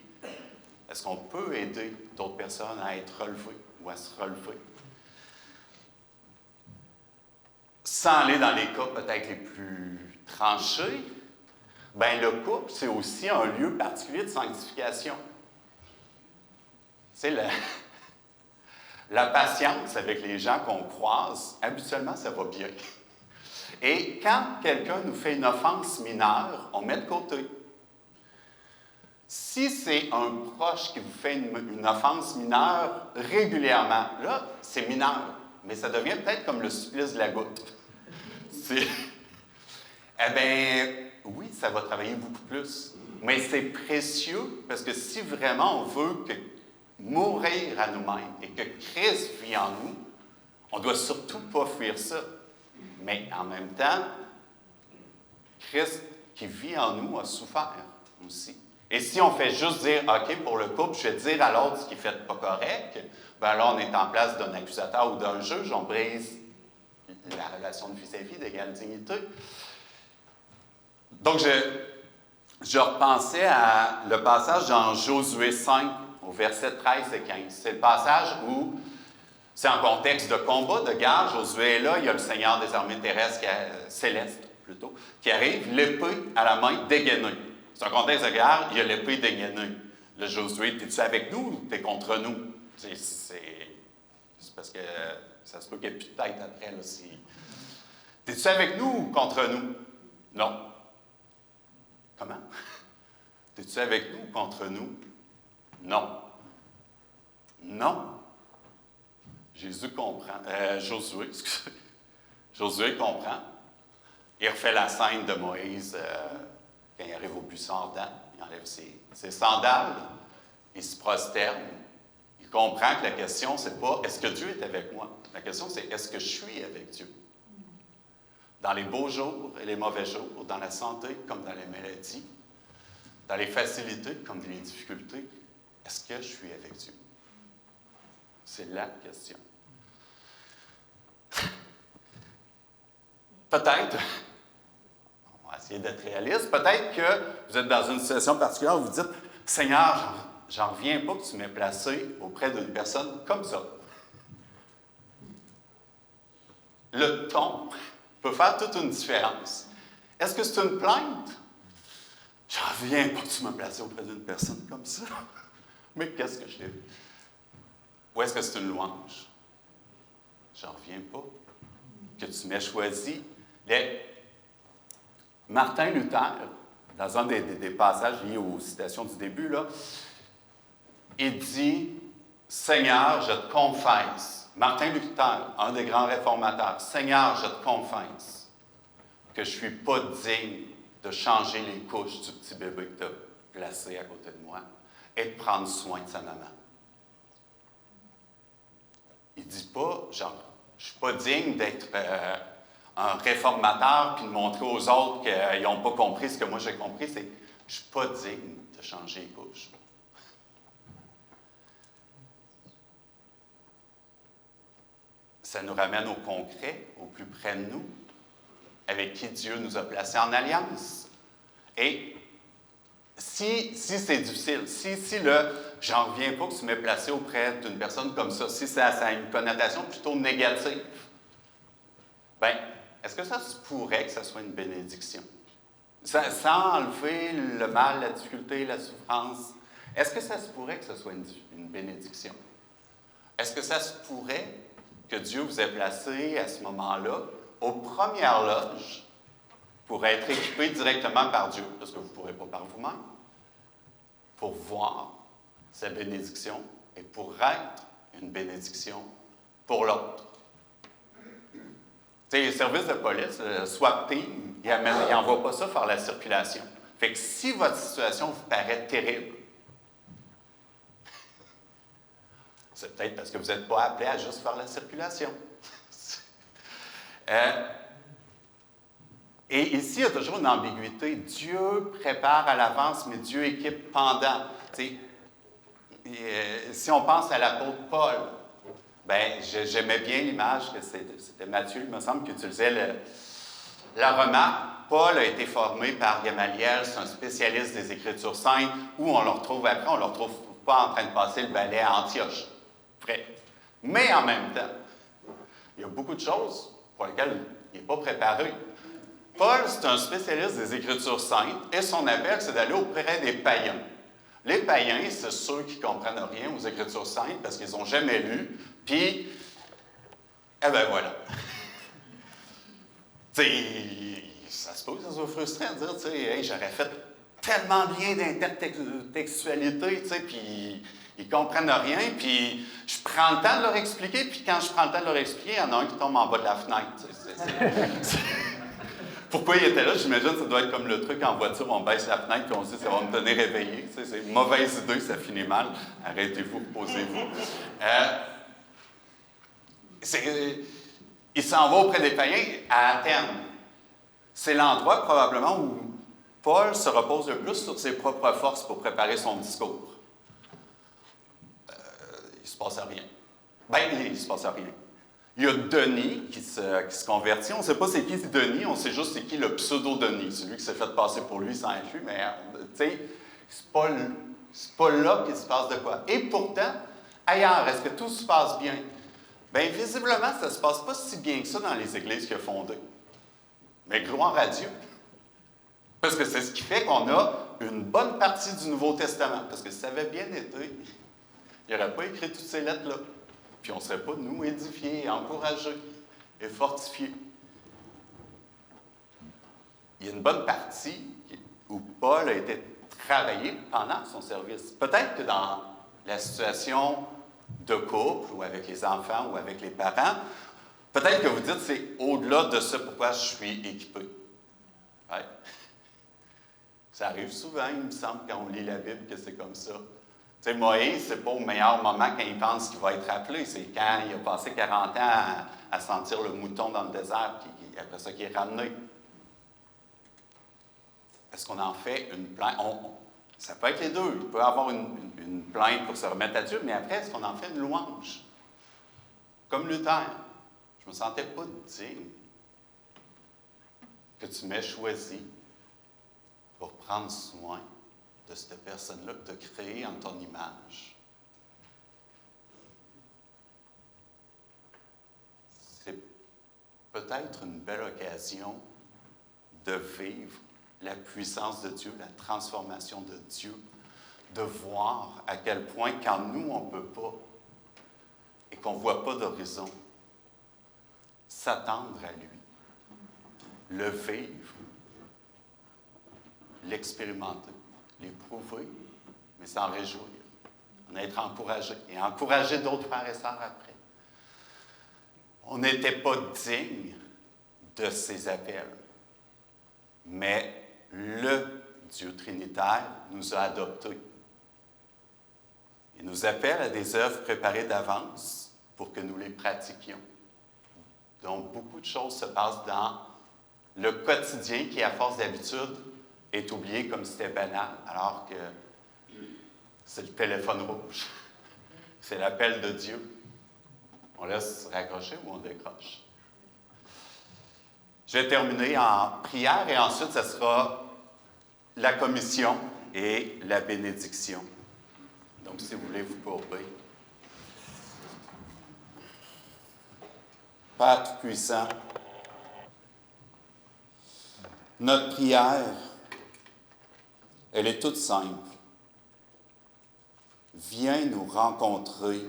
est-ce qu'on peut aider d'autres personnes à être relevées ou à se relever? Sans aller dans les cas peut-être les plus tranchés, bien, le couple, c'est aussi un lieu particulier de sanctification. Tu sais, la patience avec les gens qu'on croise, habituellement, ça va bien. Et quand quelqu'un nous fait une offense mineure, on met de côté. Si c'est un proche qui vous fait une offense mineure régulièrement, là, c'est mineur, mais ça devient peut-être comme le supplice de la goutte. Eh bien, oui, ça va travailler beaucoup plus. Mais c'est précieux parce que si vraiment on veut mourir à nous-mêmes et que Christ vit en nous, on ne doit surtout pas fuir ça. Mais en même temps, Christ qui vit en nous a souffert aussi. Et si on fait juste dire, OK, pour le couple, je vais dire à l'autre ce qui fait pas correct, bien là, on est en place d'un accusateur ou d'un juge, on brise la relation de vis-à-vis d'égale dignité. Donc, je repensais à le passage dans Josué 5, au verset 13 et 15. C'est le passage où c'est en contexte de combat, de guerre. Josué est là, il y a le Seigneur des armées terrestres, célestes plutôt, qui arrive, l'épée à la main dégainée. C'est un contexte de guerre, il y a l'épée dégainée. Là, Josué, es-tu avec nous ou t'es contre nous? C'est parce que ça se peut qu'il n'y ait plus de tête après. Là, t'es-tu avec nous ou contre nous? Non. Comment? T'es-tu avec nous ou contre nous? Non. Non. Josué, excusez. Josué comprend. Il refait la scène de Moïse quand il arrive au buisson ardent. Il enlève ses sandales, il se prosterne. Il comprend que la question, c'est pas « est-ce que Dieu est avec moi ?» La question, c'est « est-ce que je suis avec Dieu ?» Dans les beaux jours et les mauvais jours, dans la santé comme dans les maladies, dans les facilités comme dans les difficultés, est-ce que je suis avec Dieu? C'est la question. Peut-être, on va essayer d'être réaliste, peut-être que vous êtes dans une situation particulière où vous dites « Seigneur, j'en reviens pas que tu m'aies placé auprès d'une personne comme ça. » Le ton peut faire toute une différence. Est-ce que c'est une plainte? J'en reviens pas que tu m'as placé auprès d'une personne comme ça. Mais qu'est-ce que je fais? Ou est-ce que c'est une louange? J'en reviens pas que tu m'aies choisi. Martin Luther, dans un des passages liés aux citations du début, là, il dit « Seigneur, je te confesse ». Martin Luther, un des grands réformateurs, « Seigneur, je te confesse que je ne suis pas digne de changer les couches du petit bébé que tu as placé à côté de moi et de prendre soin de sa maman. » Il ne dit pas « Je ne suis pas digne d'être un réformateur puis de montrer aux autres qu'ils n'ont pas compris ce que moi j'ai compris. » C'est « Je ne suis pas digne de changer les couches. » Ça nous ramène au concret, au plus près de nous, avec qui Dieu nous a placés en alliance. Et si c'est difficile, si le « j'en reviens pas que tu m'aies placé auprès d'une personne comme ça », si ça a une connotation plutôt négative, bien, est-ce que ça se pourrait que ça soit une bénédiction? Sans enlever le mal, la difficulté, la souffrance, est-ce que ça se pourrait que ce soit une bénédiction? Est-ce que ça se pourrait que Dieu vous ait placé à ce moment-là aux premières loges pour être équipé directement par Dieu, parce que vous ne pourrez pas par vous-même, pour voir sa bénédiction et pour être une bénédiction pour l'autre. Tu sais, les services de police, le SWAT team, ils n'envoient pas ça faire la circulation. Fait que si votre situation vous paraît terrible, c'est peut-être parce que vous n'êtes pas appelé à juste faire la circulation. Et ici, il y a toujours une ambiguïté. Dieu prépare à l'avance, mais Dieu équipe pendant. Si on pense à l'apôtre Paul, ben, j'aimais bien l'image que c'était Matthieu, il me semble, qui utilisait la remarque. Paul a été formé par Gamaliel, c'est un spécialiste des Écritures saintes, où on le retrouve après, on ne le retrouve pas en train de passer le balai à Antioche. Vrai. Mais en même temps, il y a beaucoup de choses pour lesquelles il n'est pas préparé. Paul, c'est un spécialiste des Écritures saintes et son appel, c'est d'aller auprès des païens. Les païens, c'est ceux qui ne comprennent rien aux Écritures saintes parce qu'ils n'ont jamais lu, puis, eh bien voilà. Tu sais, ça se peut que ça soit frustrant de dire, tu sais, hey, j'aurais fait tellement bien d'intertextualité, tu sais, puis ils ne comprennent rien, puis je prends le temps de leur expliquer, puis quand je prends le temps de leur expliquer, il y en a un qui tombe en bas de la fenêtre. Pourquoi il était là? J'imagine que ça doit être comme le truc en voiture, on baisse la fenêtre, puis on se dit, ça va me tenir éveillé. C'est une mauvaise idée, ça finit mal. Arrêtez-vous, posez-vous. Il s'en va auprès des païens à Athènes. C'est l'endroit probablement où Paul se repose le plus sur ses propres forces pour préparer son discours. Il ne se passe rien. Bien, il ne se passe rien. Il y a Denis qui se convertit. On ne sait pas c'est qui Denis, on sait juste c'est qui le pseudo-Denis, celui qui s'est fait passer pour lui sans être lui, mais tu sais, c'est pas là qu'il se passe de quoi. Et pourtant, ailleurs, est-ce que tout se passe bien? Bien, visiblement, ça ne se passe pas si bien que ça dans les églises qu'il a fondées. Mais gloire à Dieu. Parce que c'est ce qui fait qu'on a une bonne partie du Nouveau Testament. Parce que si ça avait bien été, il n'aurait pas écrit toutes ces lettres-là. Puis on ne serait pas, nous, édifiés, encouragés et fortifiés. Il y a une bonne partie où Paul a été travaillé pendant son service. Peut-être que dans la situation de couple, ou avec les enfants, ou avec les parents, Peut-être que vous dites, c'est au-delà de ce pourquoi je suis équipé. Ouais. Ça arrive souvent, il me semble, quand on lit la Bible, que c'est comme ça. Tu sais, Moïse, c'est pas au meilleur moment quand il pense qu'il va être appelé. C'est quand il a passé 40 ans à sentir le mouton dans le désert, puis après ça qu'il est ramené. Est-ce qu'on en fait une plainte? Ça peut être les deux. Il peut y avoir une plainte pour se remettre à Dieu, mais après, est-ce qu'on en fait une louange? Comme Luther. Je ne me sentais pas digne que tu m'aies choisi pour prendre soin de cette personne-là que tu as créée en ton image. C'est peut-être une belle occasion de vivre la puissance de Dieu, la transformation de Dieu, de voir à quel point, quand nous, on ne peut pas, et qu'on ne voit pas d'horizon, s'attendre à lui, le vivre, l'expérimenter, l'éprouver, mais s'en réjouir, en être encouragé, et encourager d'autres frères et sœurs après. On n'était pas digne de ces appels, mais le Dieu trinitaire nous a adoptés. Il nous appelle à des œuvres préparées d'avance pour que nous les pratiquions. Donc, beaucoup de choses se passent dans le quotidien qui, à force d'habitude, est oublié comme si c'était banal, alors que c'est le téléphone rouge. C'est l'appel de Dieu. On laisse raccrocher ou on décroche? Je vais terminer en prière et ensuite, ce sera la commission et la bénédiction. Donc, si vous voulez vous courber. Père Tout-Puissant, notre prière, elle est toute simple. Viens nous rencontrer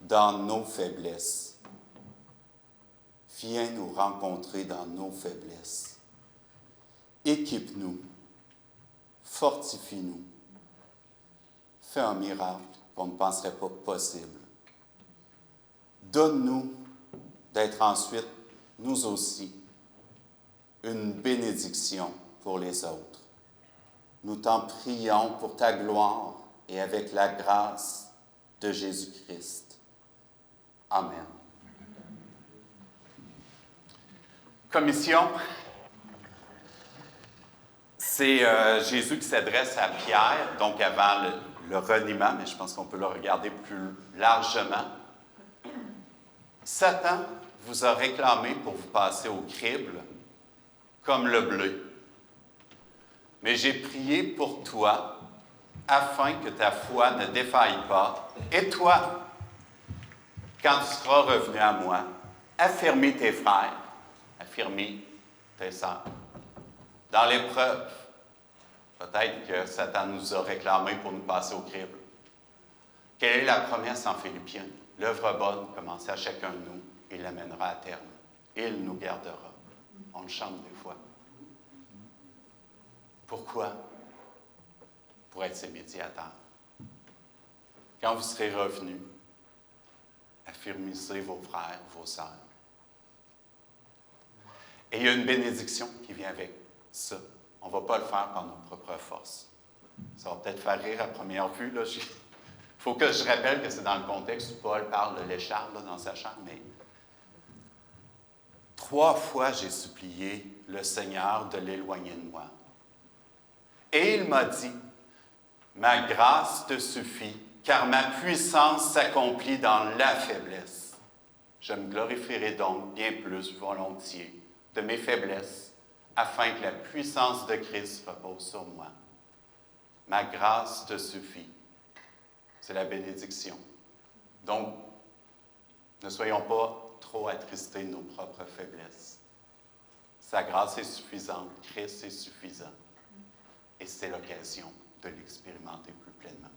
dans nos faiblesses. Viens nous rencontrer dans nos faiblesses. Équipe-nous. Fortifie-nous. Fais un miracle qu'on ne penserait pas possible. Donne-nous d'être ensuite, nous aussi, une bénédiction pour les autres. Nous t'en prions pour ta gloire et avec la grâce de Jésus-Christ. Amen. Commission. C'est Jésus qui s'adresse à Pierre, donc avant le reniement, mais je pense qu'on peut le regarder plus largement. Satan vous a réclamé pour vous passer au crible comme le blé. Mais j'ai prié pour toi afin que ta foi ne défaille pas. Et toi, quand tu seras revenu à moi, affermis tes frères, affermis tes sœurs. Dans l'épreuve, peut-être que Satan nous a réclamé pour nous passer au crible. Quelle est la promesse en Philippiens? L'œuvre bonne commencée à chacun de nous, il l'amènera à terme. Il nous gardera. On le chante des fois. Pourquoi? Pour être ses médiateurs. Quand vous serez revenus, affirmissez vos frères, vos sœurs. Et il y a une bénédiction qui vient avec ça. On ne va pas le faire par nos propres forces. Ça va peut-être faire rire à première vue. Il faut que je rappelle que c'est dans le contexte où Paul parle de l'écharpe dans sa chambre, mais 3 fois j'ai supplié le Seigneur de l'éloigner de moi. Et il m'a dit, ma grâce te suffit, car ma puissance s'accomplit dans la faiblesse. Je me glorifierai donc bien plus volontiers de mes faiblesses, afin que la puissance de Christ repose sur moi. Ma grâce te suffit. C'est la bénédiction. Donc, ne soyons pas trop attristés de nos propres faiblesses. Sa grâce est suffisante, Christ est suffisant. Et c'est l'occasion de l'expérimenter plus pleinement.